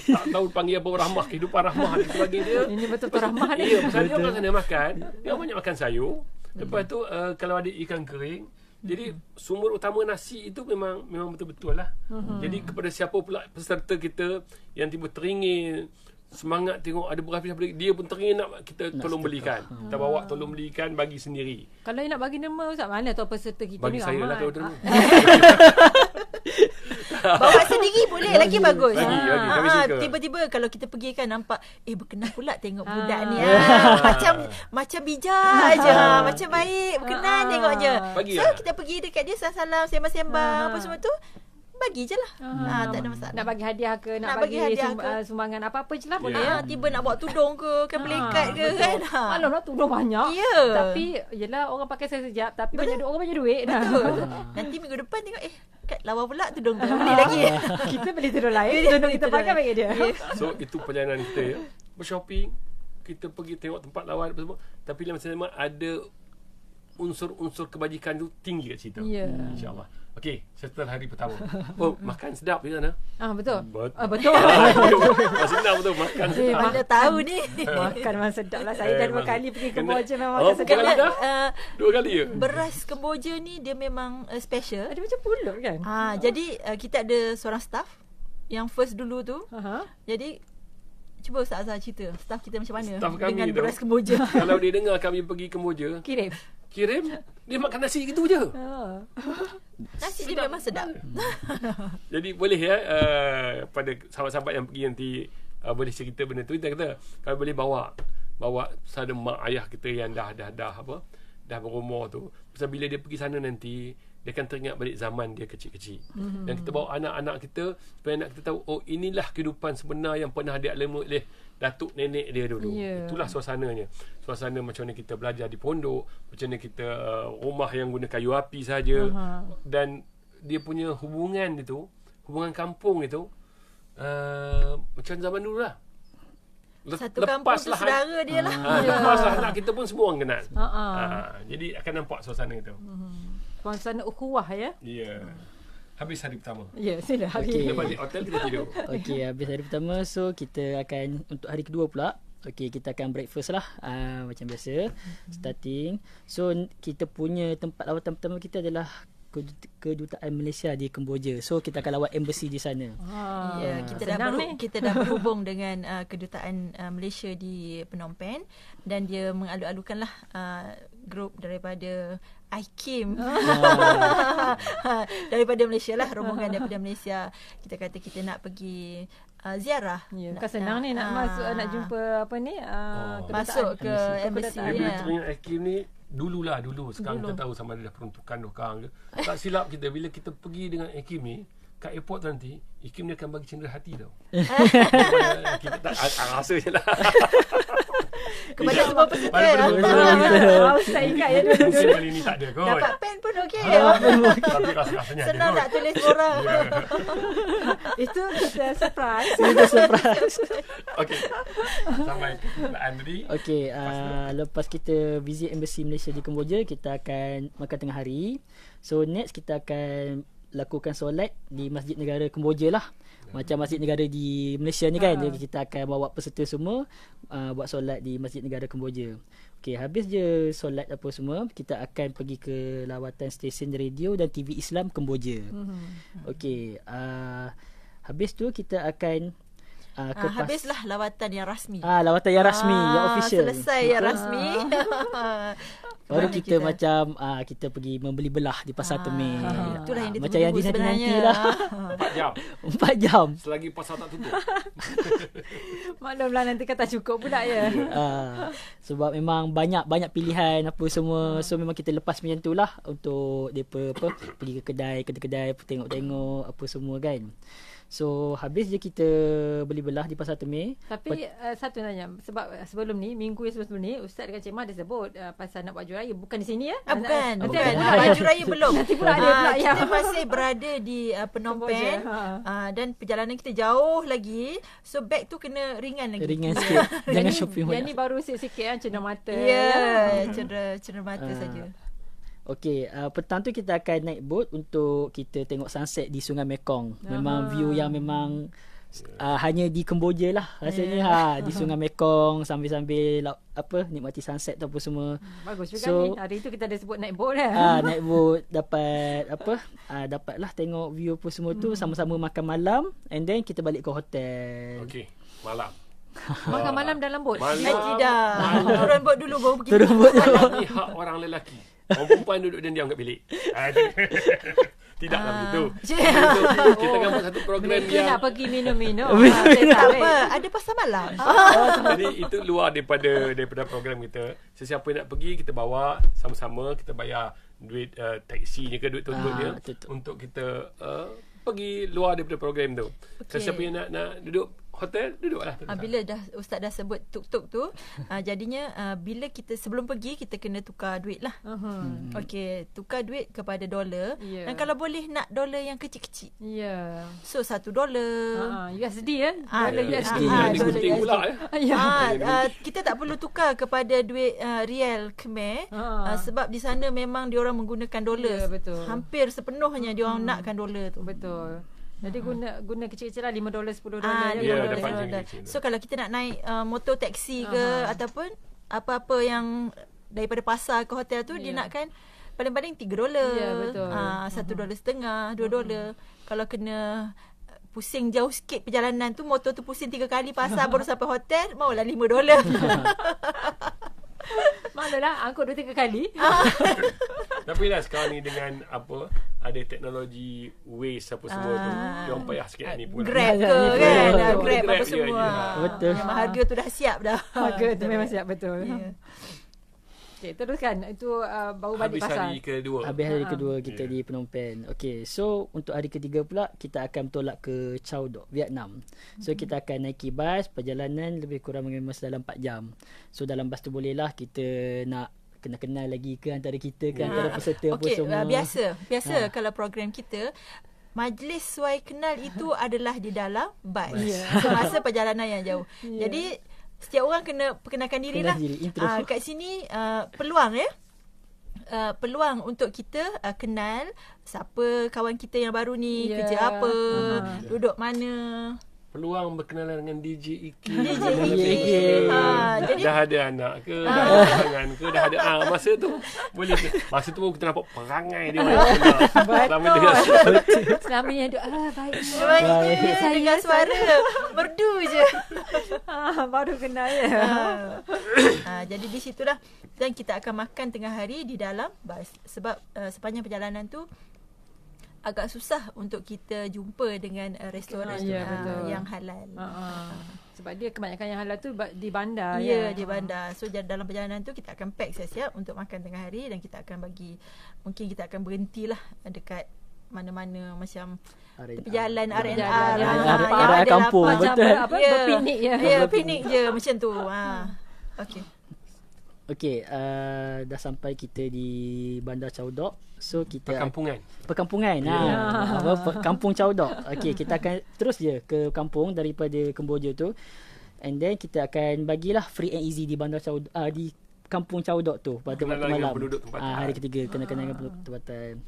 Tak tahu panggil apa rahmah, kehidupan rahmah ni kita bagi dia. Ini betul-betul rahmah ni. Ya, pasal dia orang sana makan, dia banyak makan sayur. Lepas tu kalau ada ikan kering, jadi sumber utama nasi itu memang betul-betul lah. Jadi kepada siapa pula peserta kita yang tiba teringin semangat tengok ada beras fidyah, dia pun teringin nak kita tolong belikan. Kita bawa tolong belikan, bagi sendiri. Kalau nak bagi nama Ustaz, mana tahu peserta kita bagi ni saya ramai. lah kalau derma. Bawa sendiri boleh lagi bagus. Kami suka. Tiba-tiba kalau kita pergi kan nampak berkenan pula tengok budak ni. Macam bijak aja, macam baik, berkenan tengoknya. So kita pergi dekat dia, salam-salam, sembang-sembang apa semua tu. Bagi je lah. Tak ada masalah. Nak bagi hadiah ke, nak bagi sumbangan apa-apa je lah boleh. Tiba nak bawa tudung ke, pelikat ke kan. Alah tudung banyak. Ya. Tapi yelah orang pakai sekejap, tapi banyak orang banyak duit. Betul. Nanti minggu depan tengok kat lawa pula tudung tu. Beli lagi. Kita beli tudung lain, tudung kita pakai bagi dia. So itu perjalanan kita ya. Bershopping, kita pergi tengok tempat lawan apa semua, tapi dalam masa sama ada unsur-unsur kebajikan tu tinggi kat situ. InsyaAllah. Okey, setelah hari pertama. Makan sedap di sana. Betul. Betul. Senang betul makan sedap. Mana tahu ni. Makan memang sedap lah. Saya dah 2 kali pergi Kemboja memang makan sedap. Kali dah? 2 kali ya? Beras Kemboja ni dia memang special. Ada macam pulut kan? Jadi kita ada seorang staff yang first dulu tu. Jadi cuba Ustaz Azhar cerita staff kita macam mana staff kami dengan beras Kemboja. Kalau dia dengar kami pergi Kemboja, kirim dia makan nasi gitu je. Nasi dia memang sedap. Jadi boleh ya pada sahabat-sahabat yang pergi nanti boleh cerita benda tu. Kita kata kalau boleh bawa sada mak ayah kita yang dah berumur tu. Pasal bila dia pergi sana nanti, dia akan teringat balik zaman dia kecil-kecil. Dan kita bawa anak-anak kita supaya anak kita tahu, inilah kehidupan sebenar yang pernah dialami oleh datuk nenek dia dulu. Itulah suasananya. Suasana macam mana kita belajar di pondok, macam mana kita rumah yang guna kayu api saja. Dan dia punya hubungan kampung itu macam zaman dulu lah. Satu kampung tu saudara dia lah. Lepaslah anak kita pun semua orang kenal. Jadi akan nampak suasana itu. Suasana ukhuwah ya. Ya. Habis hari pertama. Ya, sudah hari. Kita balik hotel, kita tidur. Okey, habis hari pertama, so kita akan untuk hari kedua pula. Okey, kita akan breakfast lah macam biasa. Starting. So kita punya tempat lawatan pertama kita adalah Kedutaan Malaysia di Kemboja. So kita akan lawat embassy di sana. Kita dah berhubung dengan Kedutaan Malaysia di Phnom Penh, dan dia mengalu-alukanlah grup daripada IKIM daripada Malaysia lah, rombongan daripada Malaysia. Kita kata kita nak pergi ziarah. Bukan senang ni nak masuk, nak jumpa apa ni, masuk ke embassy. Bila teringat IKIM ni dulu. Sekarang kita tahu sama ada peruntukan dokang ke. Tak silap kita bila kita pergi dengan IKIM ni kat airport tu nanti, IKIM ni akan bagi cendera hati tau. Kita tak rasa je lah. Kepada semua peserta. Saya ingat ya Mungkin kali ni tak ada kot. Dapat pen pun okey. Tapi rasa-rasanya ada Senang kot. nak tulis orang. Itu kita surprise. Itu surprise. Okey. Sampai ke permulaan tadi. Okey, lepas kita visit Embassy Malaysia di Kemboja, kita akan makan tengah hari. So next kita akan lakukan solat di Masjid Negara Kemboja lah. Macam Masjid Negara di Malaysia ni kan. Jadi kita akan bawa peserta semua buat solat di Masjid Negara Kemboja. Okey, habis je solat apa semua, kita akan pergi ke lawatan stesen radio dan TV Islam Kemboja. Okey, habis tu kita akan Habislah lawatan yang rasmi. Lawatan yang rasmi, yang official. Selesai yang rasmi. Baru kita macam kita pergi membeli belah di Pasar Temeh. Itulah yang macam yang ditunggu-tunggu dinanti sebenarnya. lah. 4 jam. 4 jam. Selagi pasar tak tutup. Maklumlah nanti kata cukup pula ya. Sebab memang banyak pilihan apa semua. So memang kita lepas macam tu lah untuk depa pergi ke kedai-kedai tengok-tengok apa semua kan. So habis je kita beli belah di Pasar Temeh. Tapi satu nanya, sebab sebelum ni, minggu sebelum ni Ustaz dengan Cik Mah ada sebut pasal nak buat raya bukan di sini ya? Bukan. Nanti ada pula Baju raya belum. Nanti pula ada pula ya. Kita masih berada di Phnom Penh dan perjalanan kita jauh lagi. So beg tu kena ringan lagi. Ringan sikit. Jangan shopping Yang banyak. ni baru sikit-sikit kan, cerna mata. Ya, cerna mata saja. Okey, petang tu kita akan naik boat untuk kita tengok sunset di Sungai Mekong. Memang view yang memang hanya di Kemboja lah rasanya. Di Sungai Mekong sambil-sambil nikmati sunset tu apa semua. Bagus juga So, ni. Hari tu kita ada sebut naik boat dah. naik boat dapat dapatlah tengok view apa semua tu, sama-sama makan malam and then kita balik ke hotel. Okey, malam. Makan malam dalam boat. Tidak. Turun bot dulu baru pergi. Turun boat dulu. Ini hak orang lelaki. Orang perempuan duduk dan diam kat bilik. Tidaklah begitu. Kita akan buat satu program Mereka yang nak pergi minum-minum. Tak apa, ada pasar malam. jadi itu luar daripada program kita. Sesiapa yang nak pergi kita bawa sama-sama, kita bayar duit taksinya ke duit tuntutnya untuk kita pergi luar daripada program tu. Sesiapa yang nak duduk hotel, duduklah. Bila Ustaz dah sebut tuk-tuk tu, jadinya bila kita sebelum pergi kita kena tukar duit lah. Okey, tukar duit kepada dolar. Yeah. Dan kalau boleh nak dolar yang kecil-kecil. Ya. So $1. USD ya. Dolar USD. Ini penting pula Kita tak perlu tukar kepada duit rial Khmer sebab di sana memang diorang menggunakan dolar. Ya, betul. Hampir sepenuhnya diorang nakkan dolar tu. Betul. Jadi guna kecil-kecil lah, $5, $10 dapat je $10. kecil. So kalau kita nak naik motor taksi ke ataupun apa-apa yang daripada pasar ke hotel tu dia nakkan paling-paling $3. Ya, betul. $1.50, $2. Kalau kena pusing jauh sikit perjalanan tu, motor tu pusing 3 kali pasar baru sampai hotel, maulah $5. Maknanya angkut 2-3 kali. Tapi lah sekarang ni dengan ada teknologi Waze apa semua tu, yang payah sikit ni pun. Grab ke kan? Grab Grab apa je, semua. Betul. Memang harga tu dah siap dah. Harga tu memang siap betul. Ya. Okey, teruskan. Itu baru balik Habis pasar. hari kedua. Habis hari kedua kita di Phnom Penh. Okey, so untuk hari ketiga pula kita akan bertolak ke Chau Doc, Vietnam. So kita akan naiki bas, perjalanan lebih kurang mengemas dalam 4 jam. So dalam bas tu bolehlah kita nak kenal lagi ke antara kita ke antara peserta apa semua. Biasa kalau program kita majlis suai kenal itu adalah di dalam bas. Semasa perjalanan yang jauh. Jadi setiap orang kena perkenalkan dirilah. Kat sini peluang peluang untuk kita kenal siapa kawan kita yang baru ni, kerja apa, duduk mana. Peluang berkenalan dengan DJ Iki. Jadi dah ada anak ke, dah ada pasangan ke, dah ada masa tu boleh. Masa tu kita nampak perangai dia selama dia. Selama ni ada baik. saya dengar suara merdu je. Baru kenal ya. Jadi di situlah dan kita akan makan tengah hari di dalam bas sebab sepanjang perjalanan tu agak susah untuk kita jumpa dengan restoran yang halal. Sebab dia kebanyakan yang halal tu di bandar. Di bandar. So dalam perjalanan tu kita akan pack siap-siap untuk makan tengah hari dan kita akan mungkin kita akan berhentilah dekat mana-mana macam tepi jalan R&R kampung betul. Berpiknik berpiknik je macam tu. Okey. Okey, dah sampai kita di Bandar Chao Dok. So kita perkampungan. Kampung Chao Dok. Okey, kita akan terus je ke kampung daripada Kemboja tu. And then kita akan bagilah free and easy di Bandar Chao di Kampung Chao Dok tu pada waktu malam. Hari ketiga kena-kena dengan penduduk tempatan.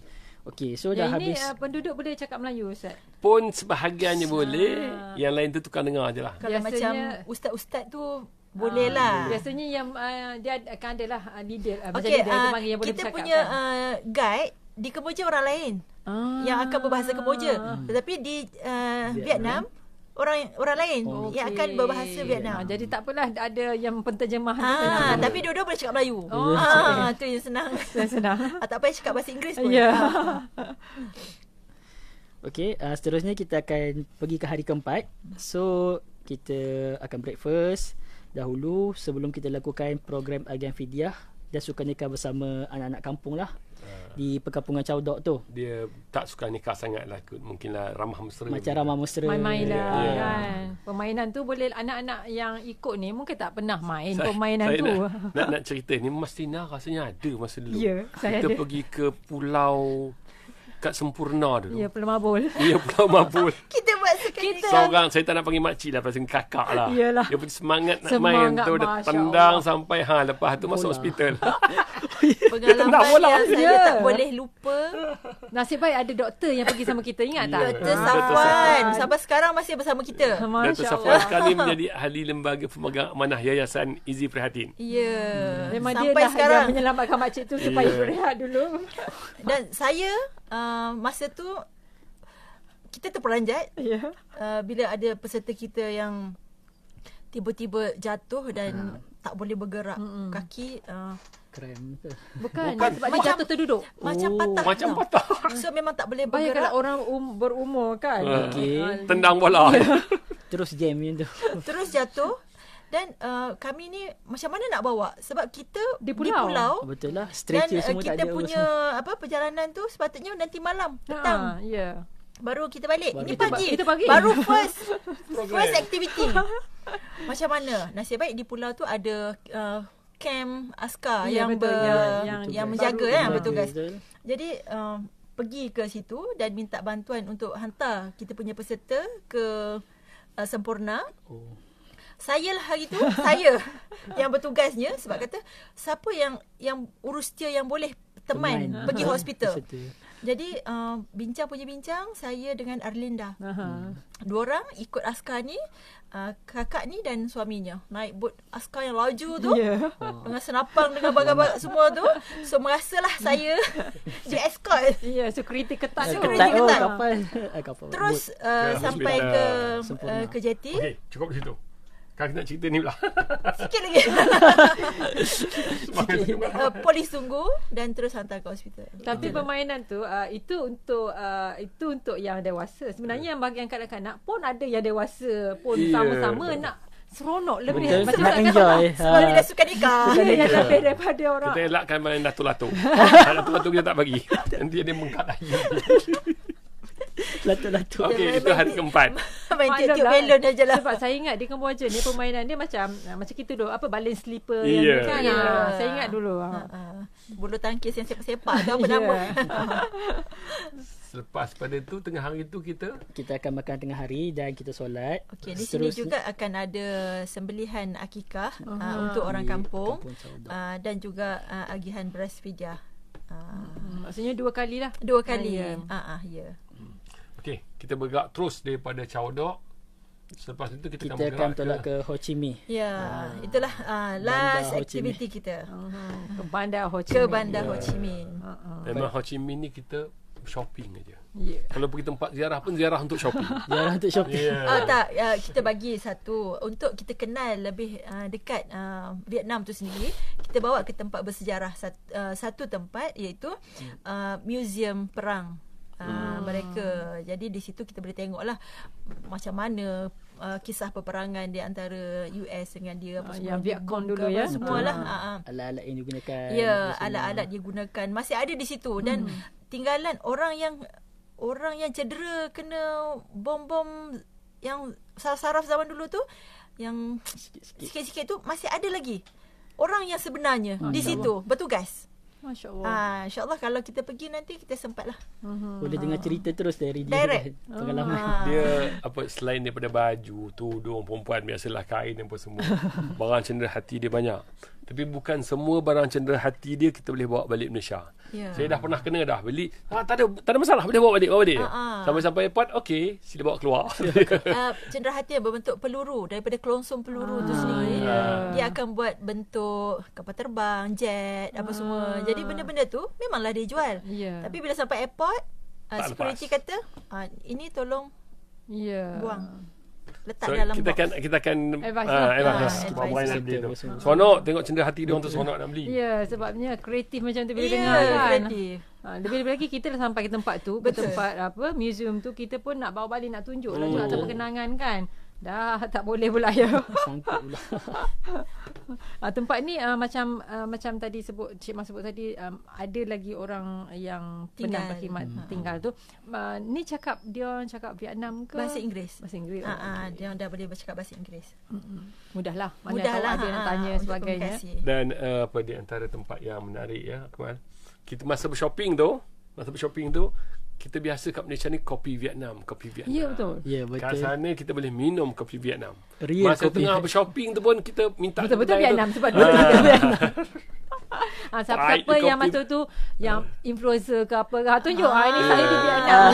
Okey, so dah habis. Ini penduduk boleh cakap Melayu, Ustaz? Pun sebahagiannya boleh. Yang lain tu tukar dengar je lah. Kalau macam ustaz-ustaz tu boleh lah. Biasanya yang dia akan ada lah leader. Okey, yang boleh kita punya guide di Kemboja orang lain yang akan berbahasa Kemboja. Tetapi di Vietnam orang lain yang akan berbahasa Vietnam. Jadi tak apalah ada yang penterjemah. Tapi dua-dua boleh cakap Melayu. Tu yang senang. Tak payah cakap bahasa Inggeris pun. Okey, seterusnya kita akan pergi ke hari keempat. So kita akan breakfast dahulu sebelum kita lakukan program agian fidyah dan suka nikah bersama anak-anak kampung lah di perkampungan Chao Dok tu. Dia tak suka nikah sangat lah, mungkinlah ramah mesra. Macam ramah mesra. Main-main lah kan. Permainan tu boleh anak-anak yang ikut ni mungkin tak pernah main permainan tu. Nak cerita ni Mastina rasanya ada masa dulu. Saya kita ada. Pergi ke pulau kat Sempurna dulu. Ya, Pulau Mabul. Ya, Pulau Mabul. Kita buat kita seorang, saya tak nak panggil makcik lah, pasal kakak lah. Yalah. Dia punya semangat nak main tu, dia tendang sampai lepas tu masuk hospital. Pengalaman yang saya tak boleh lupa. Nasib baik ada doktor yang pergi sama kita, ingat tak? Dr. Safwan sampai sekarang masih bersama kita. Dr. Safwan sekarang ni menjadi ahli lembaga pemegang amanah Yayasan Izi Prihatin. Ya. Memang sampai dia sekarang yang menyelamatkan makcik tu supaya berehat dulu. Dan saya masa tu kita terperanjat bila ada peserta kita yang tiba-tiba jatuh dan tak boleh bergerak kaki. Krem ke? Bukan sebab dia jatuh terduduk. Macam patah. So memang tak boleh bergerak. Bayangkan orang berumur kan. Tendang bola. Terus jam macam tu. Terus jatuh. Dan kami ni macam mana nak bawa? Sebab kita di pulau. Betul lah. Stretcher semua tak ada. Dan kita punya perjalanan tu sepatutnya nanti malam, petang. Baru kita balik. Ini pagi. Baru first activity. Macam mana? Nasib baik di pulau tu ada camp askar yang menjaga bertugas. Jadi pergi ke situ dan minta bantuan untuk hantar kita punya peserta ke Sempurna. Saya lah hari tu saya yang bertugasnya sebab kata siapa yang urus dia yang boleh teman pergi hospital. Jadi bincang punya bincang saya dengan Arlinda. Dua orang ikut askar ni, kakak ni dan suaminya naik bot askar yang laju tu dengan senapang dengan bagai-bagai semua tu. So merasalah saya di escort. Security ketat tu. Kapal. Terus sampai ke jeti. Okey, cukup di situ. Kan nak cerita ni pula. Sikit lagi. Polis tunggu dan terus hantar ke hospital. Tapi permainan tu itu untuk yang dewasa. Sebenarnya yang bagi yang kanak-kanak pun ada yang dewasa pun sama-sama nak seronok lebih. Betul, nak enjoy. Sebab dia dah suka nikah. Yang lebih daripada orang. Kita elakkan main lato-lato. Lato-lato kita tak bagi. Nanti dia mengkat lagi. Lato-lato. Okey, itu hari keempat. Main tiup melon aja lah. Sebab saya ingat di Kemboja ni permainan dia macam kita dulu balance slipper yang kan. Saya ingat dulu. Bulu tangkis yang sepak-sepak tu apa nama. Selepas pada tu tengah hari tu kita akan makan tengah hari dan kita solat. Okey, di sini juga akan ada sembelihan akikah untuk orang kampung dan juga agihan beras fidyah. Maksudnya 2 kali lah. 2 kali. Ya. Okey, kita bergerak terus daripada Chao Dok. Selepas itu kita akan tolak ke Ho Chi Minh. Ya, itulah last activity kita. Ke Bandar Ho Chi Minh. Ke Bandar Ho Chi Minh. Memang Ho Chi Minh ni kita shopping aja. Kalau pergi tempat ziarah pun ziarah untuk shopping. Tak, kita bagi satu untuk kita kenal lebih dekat Vietnam tu sendiri. Kita bawa ke tempat bersejarah, satu tempat iaitu museum perang mereka. Jadi di situ kita boleh tengoklah macam mana kisah peperangan di antara US dengan dia apa semua yang Vietcong dulu ya. Semualah alat-alat yang digunakan. Ya, alat-alat digunakan masih ada di situ dan tinggalan orang yang cedera kena bom-bom yang saraf zaman dulu tu yang sikit-sikit tu masih ada lagi. orang yang sebenarnya di situ bertugas. Masya Allah. InsyaAllah kalau kita pergi nanti kita sempat lah. Boleh dengar cerita terus dari dia. Direct. Pengalaman. Dia selain daripada baju, tudung perempuan biasalah, kain apa semua. Barang cendera hati dia banyak. Tapi bukan semua barang cendera hati dia kita boleh bawa balik Malaysia. Saya dah pernah kena dah beli. Tak ada masalah, boleh bawa balik. Sampai airport, okey, sila bawa keluar. Cendera hati yang berbentuk peluru, daripada kelonsong peluru tu sendiri. Dia akan buat bentuk kapal terbang, jet, apa semua. Jadi benda-benda tu memanglah dia jual. Tapi bila sampai airport, security kata, ini tolong buang. Letak dalam box. Kita akan advice. Bawa nak beli tu. Seronok tengok cendera hati dia orang tu, seronok nak beli. Ya, sebabnya kreatif macam tu bila dengar kan. Kreatif. Lebih-lebih lagi kita dah sampai ke tempat tu, ke tempat museum tu, kita pun nak bawa balik, nak tunjuk lah juga atas kenangan kan. Dah tak boleh pula ya. Sangkut pula. Tempat ni macam tadi Cik Mas sebut tadi, ada lagi orang yang pernah berkhidmat tinggal tu. Ni dia orang cakap Vietnam ke? Bahasa Inggeris. Dia dah boleh bercakap bahasa Inggeris. Mudahlah. Mana tahu ada yang tanya sebagainya. Dan di antara tempat yang menarik ya, Akmal, kita masa bershopping tu, kita biasa kat Malaysia ni kopi Vietnam. Ya, betul. Kat sana kita boleh minum kopi Vietnam. Real masa kopi. tengah bershopping tu pun kita minta betul-betul Vietnam sebab betul-betul Vietnam. Siapa yang masa tu yang influencer ke apa ke, tunjuk ini saya di Vietnam.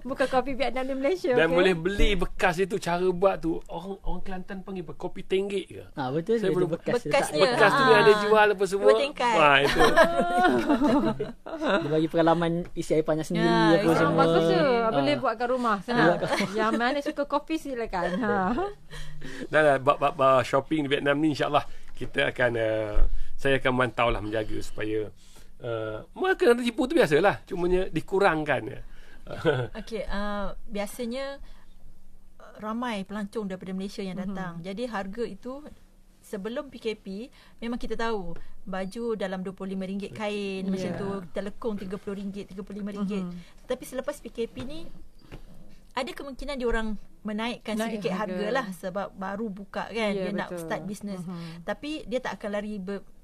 Bukan kopi Vietnam di Malaysia. Dan boleh beli bekas itu. Cara buat tu orang Kelantan panggil kopi tenggek ke? Betul. Saya belum bekasnya. Bekas tu yang ada jual apa semua. Itu. Dia bagi pengalaman isi air panas sendiri apa semua. Bagus je. Boleh buat kat rumah. Senang. Yang mana suka kopi silakan. Dan shopping di Vietnam ni insyaAllah kita akan saya akan mantau lah, menjaga supaya maka tipu tu biasalah, cumanya dikurangkan. Okey, biasanya ramai pelancong daripada Malaysia yang datang. Jadi harga itu sebelum PKP memang kita tahu baju dalam RM25 kain macam tu, telekung RM30, RM35. Tapi selepas PKP ni ada kemungkinan diorang menaikkan sedikit harga lah sebab baru buka kan, dia nak start business. Tapi dia tak akan lari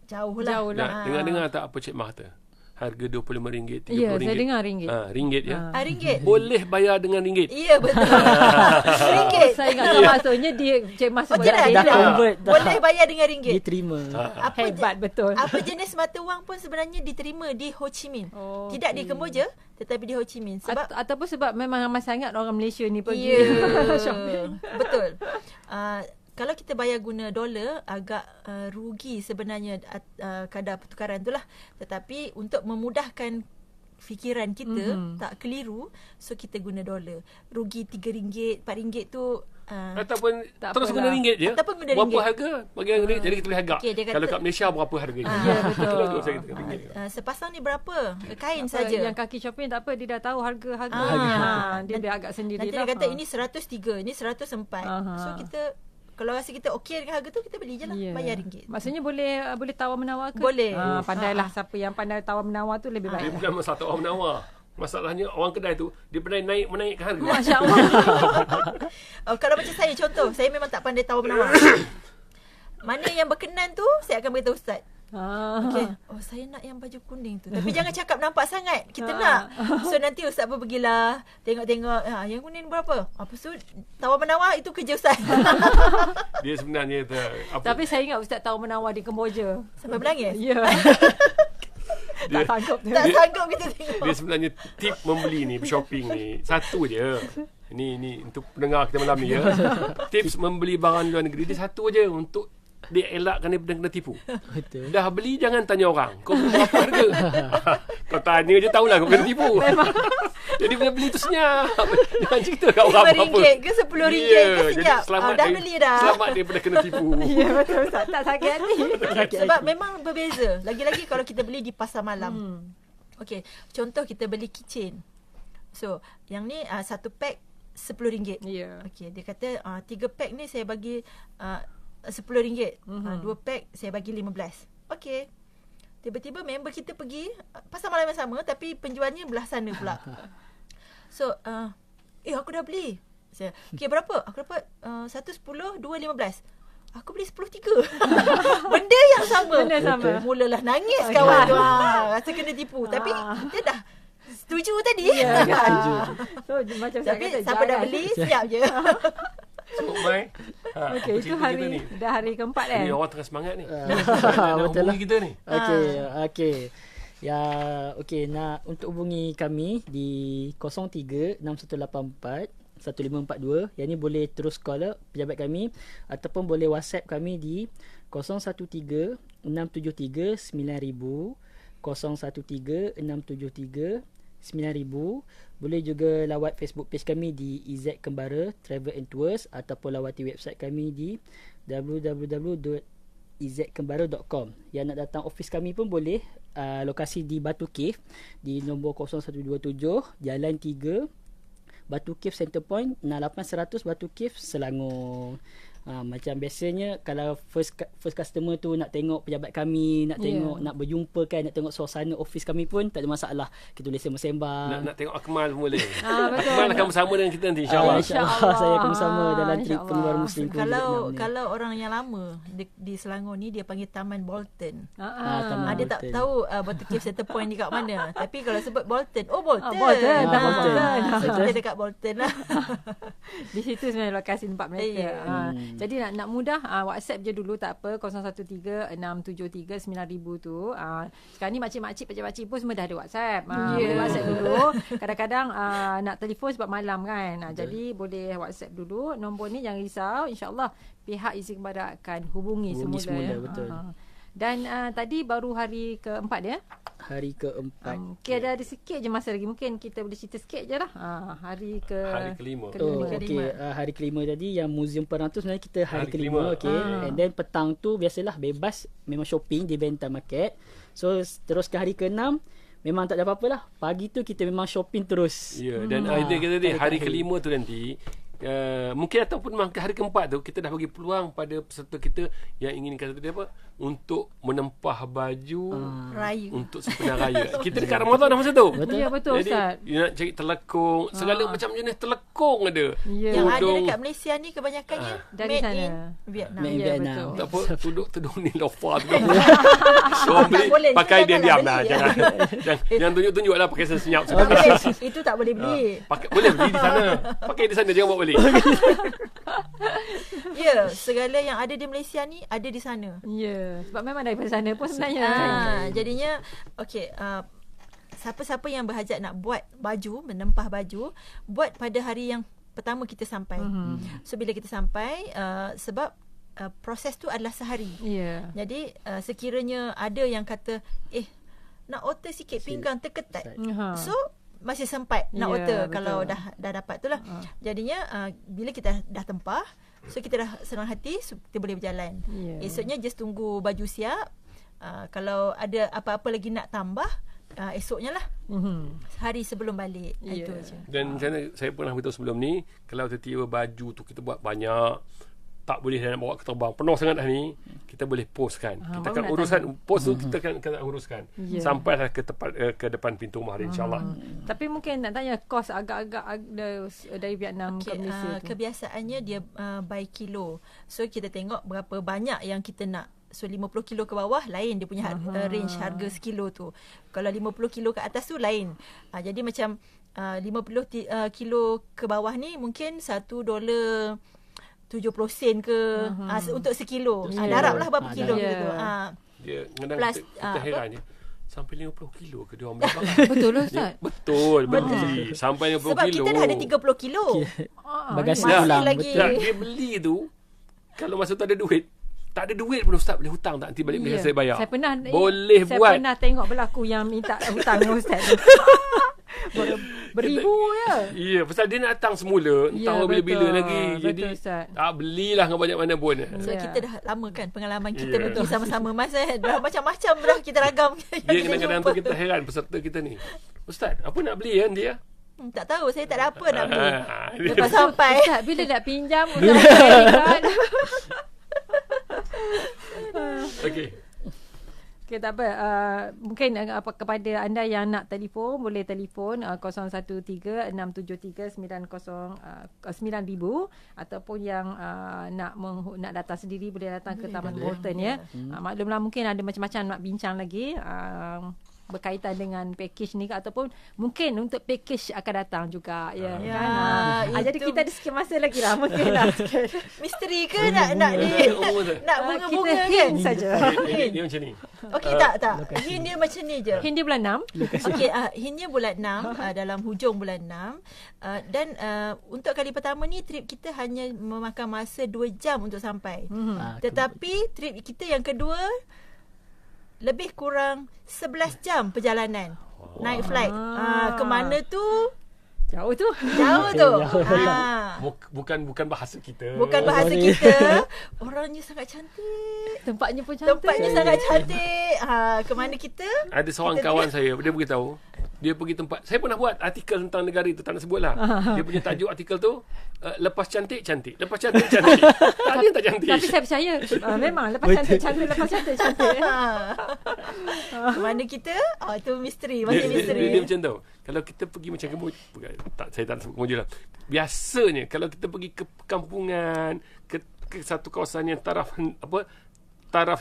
jauh lah. Dengar tak apa Cik Mah kata? Harga RM25, RM30. Ya, saya dengar ringgit. Ringgit ya. Ringgit. Boleh bayar dengan ringgit. Ya, betul. Ringgit. Saya ingat maksudnya dia Cik Mas sebut dah convert. Boleh bayar dengan ringgit. Diterima. Hebat betul. Apa jenis mata wang pun sebenarnya diterima di Ho Chi Minh. Tidak di Kemboja tetapi di Ho Chi Minh. Sebab ataupun sebab memang ramai sangat orang Malaysia ni pergi shopping. Betul. Kalau kita bayar guna dolar agak rugi sebenarnya kadar pertukaran tu lah. Tetapi untuk memudahkan fikiran kita tak keliru, so kita guna dolar. Rugi RM3, RM4 tu ataupun terus guna ringgit je. Ataupun guna berapa ringgit. Harga bagi ringgit, jadi kita boleh harga. Okay, kalau kat Malaysia berapa harganya? Ya, betul. Saya kata ringgit. Sepasang ni berapa? Kain saja. Yang kaki shopping tak apa, dia dah tahu harga. Dia agak sendiri nanti lah. dia kata ini 103, ini 104. So kita kalau rasa kita okey dengan harga tu, kita beli je lah. Bayar ringgit. Maksudnya boleh tawar-menawar ke? Boleh. Pandailah siapa yang pandai tawar-menawar tu lebih baik. Dia bukan masalah tawar-menawar. Masalahnya orang kedai tu dia pandai menaikkan harga. Masya Allah. Kalau macam saya, contoh, saya memang tak pandai tawar-menawar. Mana yang berkenan tu saya akan beritahu ustaz. Okay. Saya nak yang baju kuning tu. Tapi jangan cakap nampak sangat. Kita nak. So nanti ustaz pun pergilah tengok-tengok, yang kuning berapa? Apa tu? Tawar-menawar itu kerja ustaz. Dia sebenarnya Tapi saya ingat ustaz tawar-menawar di Kemboja. Sampai menangis? Ya. Tak sanggup kita tengok. Dia sebenarnya tip membeli ni, shopping ni satu je. Ini untuk pendengar kita malam ni ya. Tips membeli barang luar negeri dia satu je, untuk dia elakkan daripada kena tipu. Betul. Dah beli jangan tanya orang kau berapa harga. Kau tanya je tahulah kau kena tipu. Jadi bila beli tu senyap. Jangan cerita kat orang apa-apa. RM5 ke RM10 ke senyap. Dah beli dah. Selamat daripada kena tipu. Ya betul, tak sakit hati. Sebab memang berbeza. Lagi-lagi kalau kita beli di pasar malam. Okey, contoh kita beli kitchen. So, yang ni satu pack RM10. Ya. Okey, dia kata 3 pack ni saya bagi RM10. 2 pack saya bagi RM15. Okey. Tiba-tiba member kita pergi pasar malam yang sama tapi penjualnya belah sana pula. So, aku dah beli. Saya, okey berapa? Aku dapat 110, 2 15. aku beli 10.3. Benda yang sama. Benda sama. Mulalah nangis kawan tu. Rasa kena tipu. Tapi dia dah setuju tadi. Ya, kan? So, macam saya Tapi kata, siapa dah beli, siap je. So, Mai, Okey, itu dah hari keempat kan? Ni orang tengah semangat ni. Betul lah. Hubungi kita ni. Okey. Ya, okey, untuk hubungi kami di 03-6184-1542. Yang ni boleh terus call pejabat kami ataupun boleh WhatsApp kami di 013-673-9000, 013-673-9000. Boleh juga lawat Facebook page kami di IZ Kembara Travel and Tours ataupun lawati website kami di www.izkembara.com. Yang nak datang office kami pun boleh. Lokasi di Batu Cave di nombor 0127 Jalan 3 Batu Cave Center Point 68100 Batu Cave, Selangor. Macam biasanya kalau first customer tu nak tengok pejabat kami, nak tengok, nak berjumpa kan, nak tengok suasana office kami pun tak ada masalah. Kita boleh sembang-sembang. Nak tengok Akmal pun boleh. Betul. Akmal akan bersama dengan kita nanti insya-Allah. InsyaAllah saya akan bersama dalam trip pengeluar Muslim. Kalau orang yang lama di Selangor ni dia panggil Taman Bolton. Taman Dia tak Bolton. tahu Batu Cave Center Point ni kat mana. Tapi kalau sebut Bolton, Bolton. Bolton. Bolton. So kita dekat Bolton lah. Di situ sebenarnya lokasi tempat mereka. Jadi nak mudah, WhatsApp je dulu, tak apa, 013-673-9000 tu. Sekarang ni makcik-makcik, pakcik-pakcik pun semua dah ada WhatsApp. Boleh WhatsApp dulu. Kadang-kadang nak telefon sebab malam kan. Jadi boleh WhatsApp dulu. Nombor ni jangan risau. InsyaAllah pihak IZ Kembara akan hubungi semula. Betul. Dan tadi baru hari keempat ya? Hari keempat. Okay, ada sikit je masa lagi. Mungkin kita boleh cerita sikit je lah. Hari kelima. Hari kelima tadi yang Museum Perang tu sebenarnya kita hari kelima. Okay. And then petang tu biasalah bebas, memang shopping di Benta Market. So terus ke hari ke-6 memang tak ada apa-apa lah. Pagi tu kita memang shopping terus. Ya, dan idea kita tadi hari kelima tu nanti mungkin ataupun hari keempat tu kita dah bagi peluang pada peserta kita yang ingin kata tadi apa, untuk menempah baju Raya untuk sempena raya. Kita dekat Ramadan dah masa tu. Ya, betul. Jadi Ustaz. you nak cari telekung, segala macam jenis telekung ada. yang ada dekat Malaysia ni kebanyakannya dari made sana. in Vietnam. Made in Vietnam. betul. Tak apa, tuduk ni lofa tu. Orang beli boleh, pakai janganlah diam-diam beli. lah. Jangan tunjuk-tunjuk lah pakai senyap. Tak boleh. Itu tak boleh beli. Boleh beli di sana. Pakai di sana, jangan bawa balik. Ya, segala yang ada di Malaysia ni ada di sana. Ya, sebab memang daripada sana pun sebenarnya. Jadinya okey, siapa-siapa yang berhajat nak buat baju, menempah baju, buat pada hari yang pertama kita sampai. So bila kita sampai, sebab proses tu adalah sehari. Ya. Jadi sekiranya ada yang kata nak otter sikit pinggang terketat. So masih sempat nak otter kalau dah dapat tu lah. Jadinya bila kita dah tempah, so kita dah senang hati, so kita boleh berjalan. Esoknya just tunggu baju siap. Kalau ada apa-apa lagi nak tambah, esoknya lah. Hari sebelum balik. Itu je. Dan saya pernah beritahu sebelum ni, kalau tiba-tiba baju tu kita buat banyak, tak boleh dah nak bawa ke terbang, penuh sangat dah ni, kita boleh postkan. Kita akan uruskan post tu, kita akan uruskan sampailah ke depan pintu rumah insya-Allah. Tapi mungkin nak tanya kos agak-agak dari Vietnam ke Malaysia tu. Kebiasaannya dia by kilo. So kita tengok berapa banyak yang kita nak. So 50 kilo ke bawah lain dia punya range harga sekilo tu. Kalau 50 kilo ke atas tu lain. Jadi macam 50 kilo ke bawah ni mungkin $1 70 sen ke untuk sekilo. Darablah berapa kilo gitu. Dia kadang kita heran je. Sampai 50 kilo ke dia orang beli Betul lah Ustaz. Betul. Sampai 50 Sebab kilo. kita dah ada 30 kilo. Bagasi Masih pulang. lagi. Betul. Dia beli tu, kalau masa tu ada duit, tak ada duit pun Ustaz boleh hutang tak? Nanti balik Malaysia saya bayar. Saya pernah boleh saya buat. Saya pernah tengok berlaku yang minta hutang dengan Ustaz tu. Beribu je. Ya, pasal dia nak datang semula, entah bila-bila lagi. Jadi Ustaz. tak belilah dengan banyak mana pun. So kita dah lama kan pengalaman kita pergi sama-sama Mas dah macam-macam dah kita ragam. Dia kadang-kadang tu kita heran peserta kita ni. Ustaz, apa nak beli kan dia? Tak tahu, saya tak ada apa nak beli. Lepas sampai Ustaz, bila nak pinjam Ustaz. Okey. Okay, tak apa. Mungkin kepada anda yang nak telefon, boleh telefon 013-673-9000 ataupun yang nak datang sendiri boleh datang ke Taman Bolton ya. Maklumlah mungkin ada macam-macam nak bincang lagi berkaitan dengan package ni ataupun mungkin untuk package akan datang juga ya kan. Jadi kita ada sikit masa lagi lah mungkin lah. Misteri ke nak bunga-bunga kan saja. Dia macam ni. Okey tak. Hint dia macam ni je. Hint dia bulan 6. Okey, hint dia bulan 6 dalam hujung bulan 6 dan untuk kali pertama ni trip kita hanya memakan masa 2 jam untuk sampai. Tetapi trip kita yang kedua lebih kurang 11 jam perjalanan. Naik flight. Ke mana tu? Jauh tu. Bukan bahasa kita. Bukan bahasa kita. Orangnya sangat cantik. Tempatnya pun cantik. Sangat cantik. Ke mana kita? Ada seorang kawan saya, dia beritahu, dia pergi tempat, saya pernah buat artikel tentang negara itu, tak nak sebut lah. Dia punya tajuk artikel tu, lepas cantik. Lepas cantik. Tak ada tak cantik. Tapi saya percaya, memang lepas cantik. Ke mana kita? Itu misteri. Dia macam tu. Kalau kita pergi macam saya tak sebut Kemboja lah. Biasanya kalau kita pergi ke perkampungan, ke satu kawasan yang taraf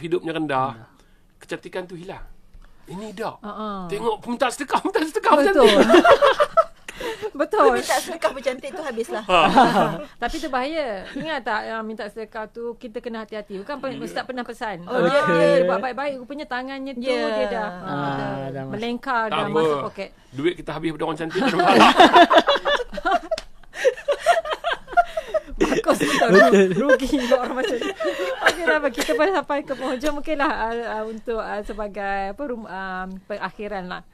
hidupnya rendah, kecantikan tu hilang. Ini dah. Tengok minta sedekah. Betul. Minta sedekah bercantik tu habislah. Tapi tu bahaya. Ingat tak yang minta sedekah tu kita kena hati-hati. Bukan Ustaz pernah pesan. Dia buat baik-baik, rupanya tangannya tu dia dah melengkar dah masuk poket. Duit kita habis pada orang cantik. Bagus betul. Rugi orang macam ni. Okey dah, kita pun sampai ke penghujung mungkinlah untuk sebagai perakhiran lah.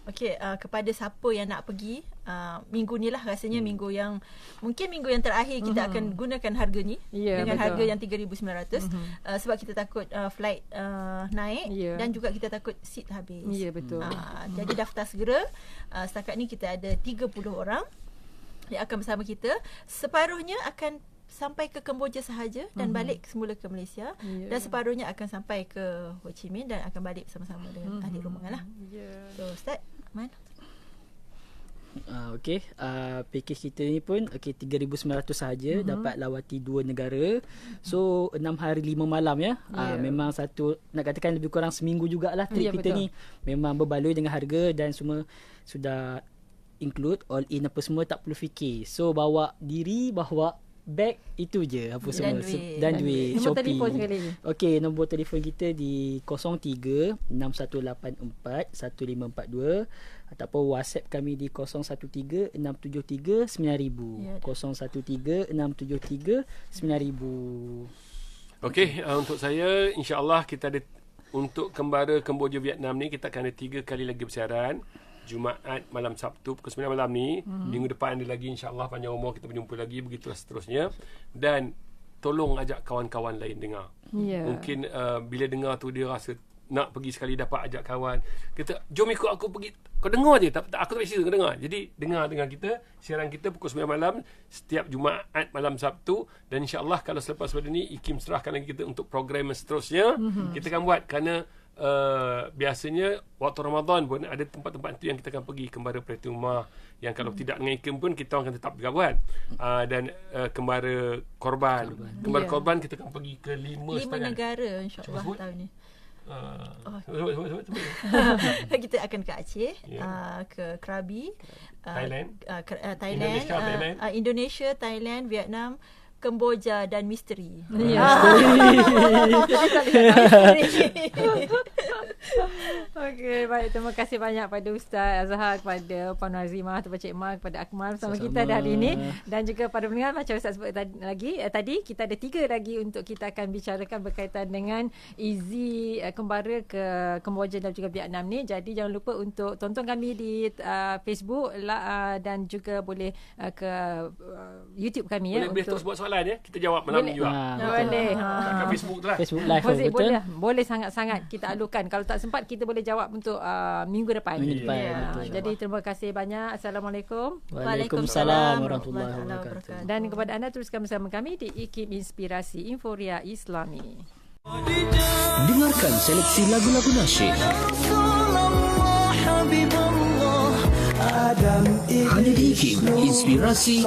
Okey, kepada siapa yang nak pergi minggu ni lah rasanya minggu yang terakhir kita akan gunakan harga ni dengan harga yang 3,900 sebab kita takut flight naik dan juga kita takut seat habis. Ya betul. Jadi daftar segera. Setakat ni kita ada 30 orang yang akan bersama kita. Separuhnya akan sampai ke Kemboja sahaja dan balik semula ke Malaysia dan separuhnya akan sampai ke Ho Chi Minh dan akan balik bersama-sama dengan ahli rombongan lah. So Ustaz Ahmad. Okey, package kita ni pun 3,900 sahaja dapat lawati 2 negara. So 6 hari 5 malam ya. Memang satu nak katakan lebih kurang seminggu jugalah trip kita ni. Memang berbaloi dengan harga dan semua sudah include all in apa semua, tak perlu fikir. So bawa diri, bawa beg, itu je apa semua dan duit. Nombor telefon sekali ni. Okey, nombor telefon kita di 03-6184-1542 ataupun WhatsApp kami di 013-673-9000. 013-673-9000. Okey, untuk saya insya-Allah kita ada untuk Kembara Kemboja Vietnam ni kita akan ada 3 kali lagi bersiaran. Jumaat malam Sabtu pukul 9 malam ni. Minggu depan ada lagi insya-Allah, panjang umur kita berjumpa lagi, begitulah seterusnya. Dan tolong ajak kawan-kawan lain dengar. Mungkin bila dengar tu dia rasa nak pergi sekali, dapat ajak kawan. Kita jom ikut aku pergi. Kau dengar je, tak aku tak isi kau dengar. Jadi dengar dengan kita siaran kita pukul 9 malam setiap Jumaat malam Sabtu, dan insya-Allah kalau selepas pada ni IKIM serahkan lagi kita untuk program seterusnya. Kita akan buat kerana biasanya waktu Ramadan pun ada tempat-tempat itu yang kita akan pergi. Kembara Perhati Rumah yang kalau tidak dengan IKIM pun kita akan tetap juga buat. Dan Kembara Korban. Kembara Korban kita akan pergi ke 5 negara insya-Allah tahun ni. Kita akan ke Aceh, ke Krabi, Thailand, Indonesia, Thailand, Vietnam, Kemboja dan misteri. Okey, baik. Terima kasih banyak pada Ustaz Azhar, kepada Puan Nazimah, kepada Cik Mak, kepada Akmal bersama kita hari ini, dan juga pada pendengar. Macam Ustaz sebut tadi kita ada 3 lagi untuk kita akan bicarakan berkaitan dengan easy Kembara ke Kemboja dan juga Vietnam ni. Jadi jangan lupa untuk tonton kami di Facebook dan juga boleh ke YouTube kami boleh terus buat soalan ya, kita jawab malam ni juga. Boleh. Kat Facebook tu lah. Facebook live boleh sangat-sangat kita alukan. Kalau tak sempat kita boleh jawab untuk minggu depan. Jadi terima kasih banyak. Assalamualaikum. Waalaikumsalam warahmatullahi wabarakatuh. Dan kepada anda, teruskan bersama kami di IKIM Inspirasi Inforia Islami. Dengarkan seleksi lagu-lagu nasyid hanya di IKIM, inspirasi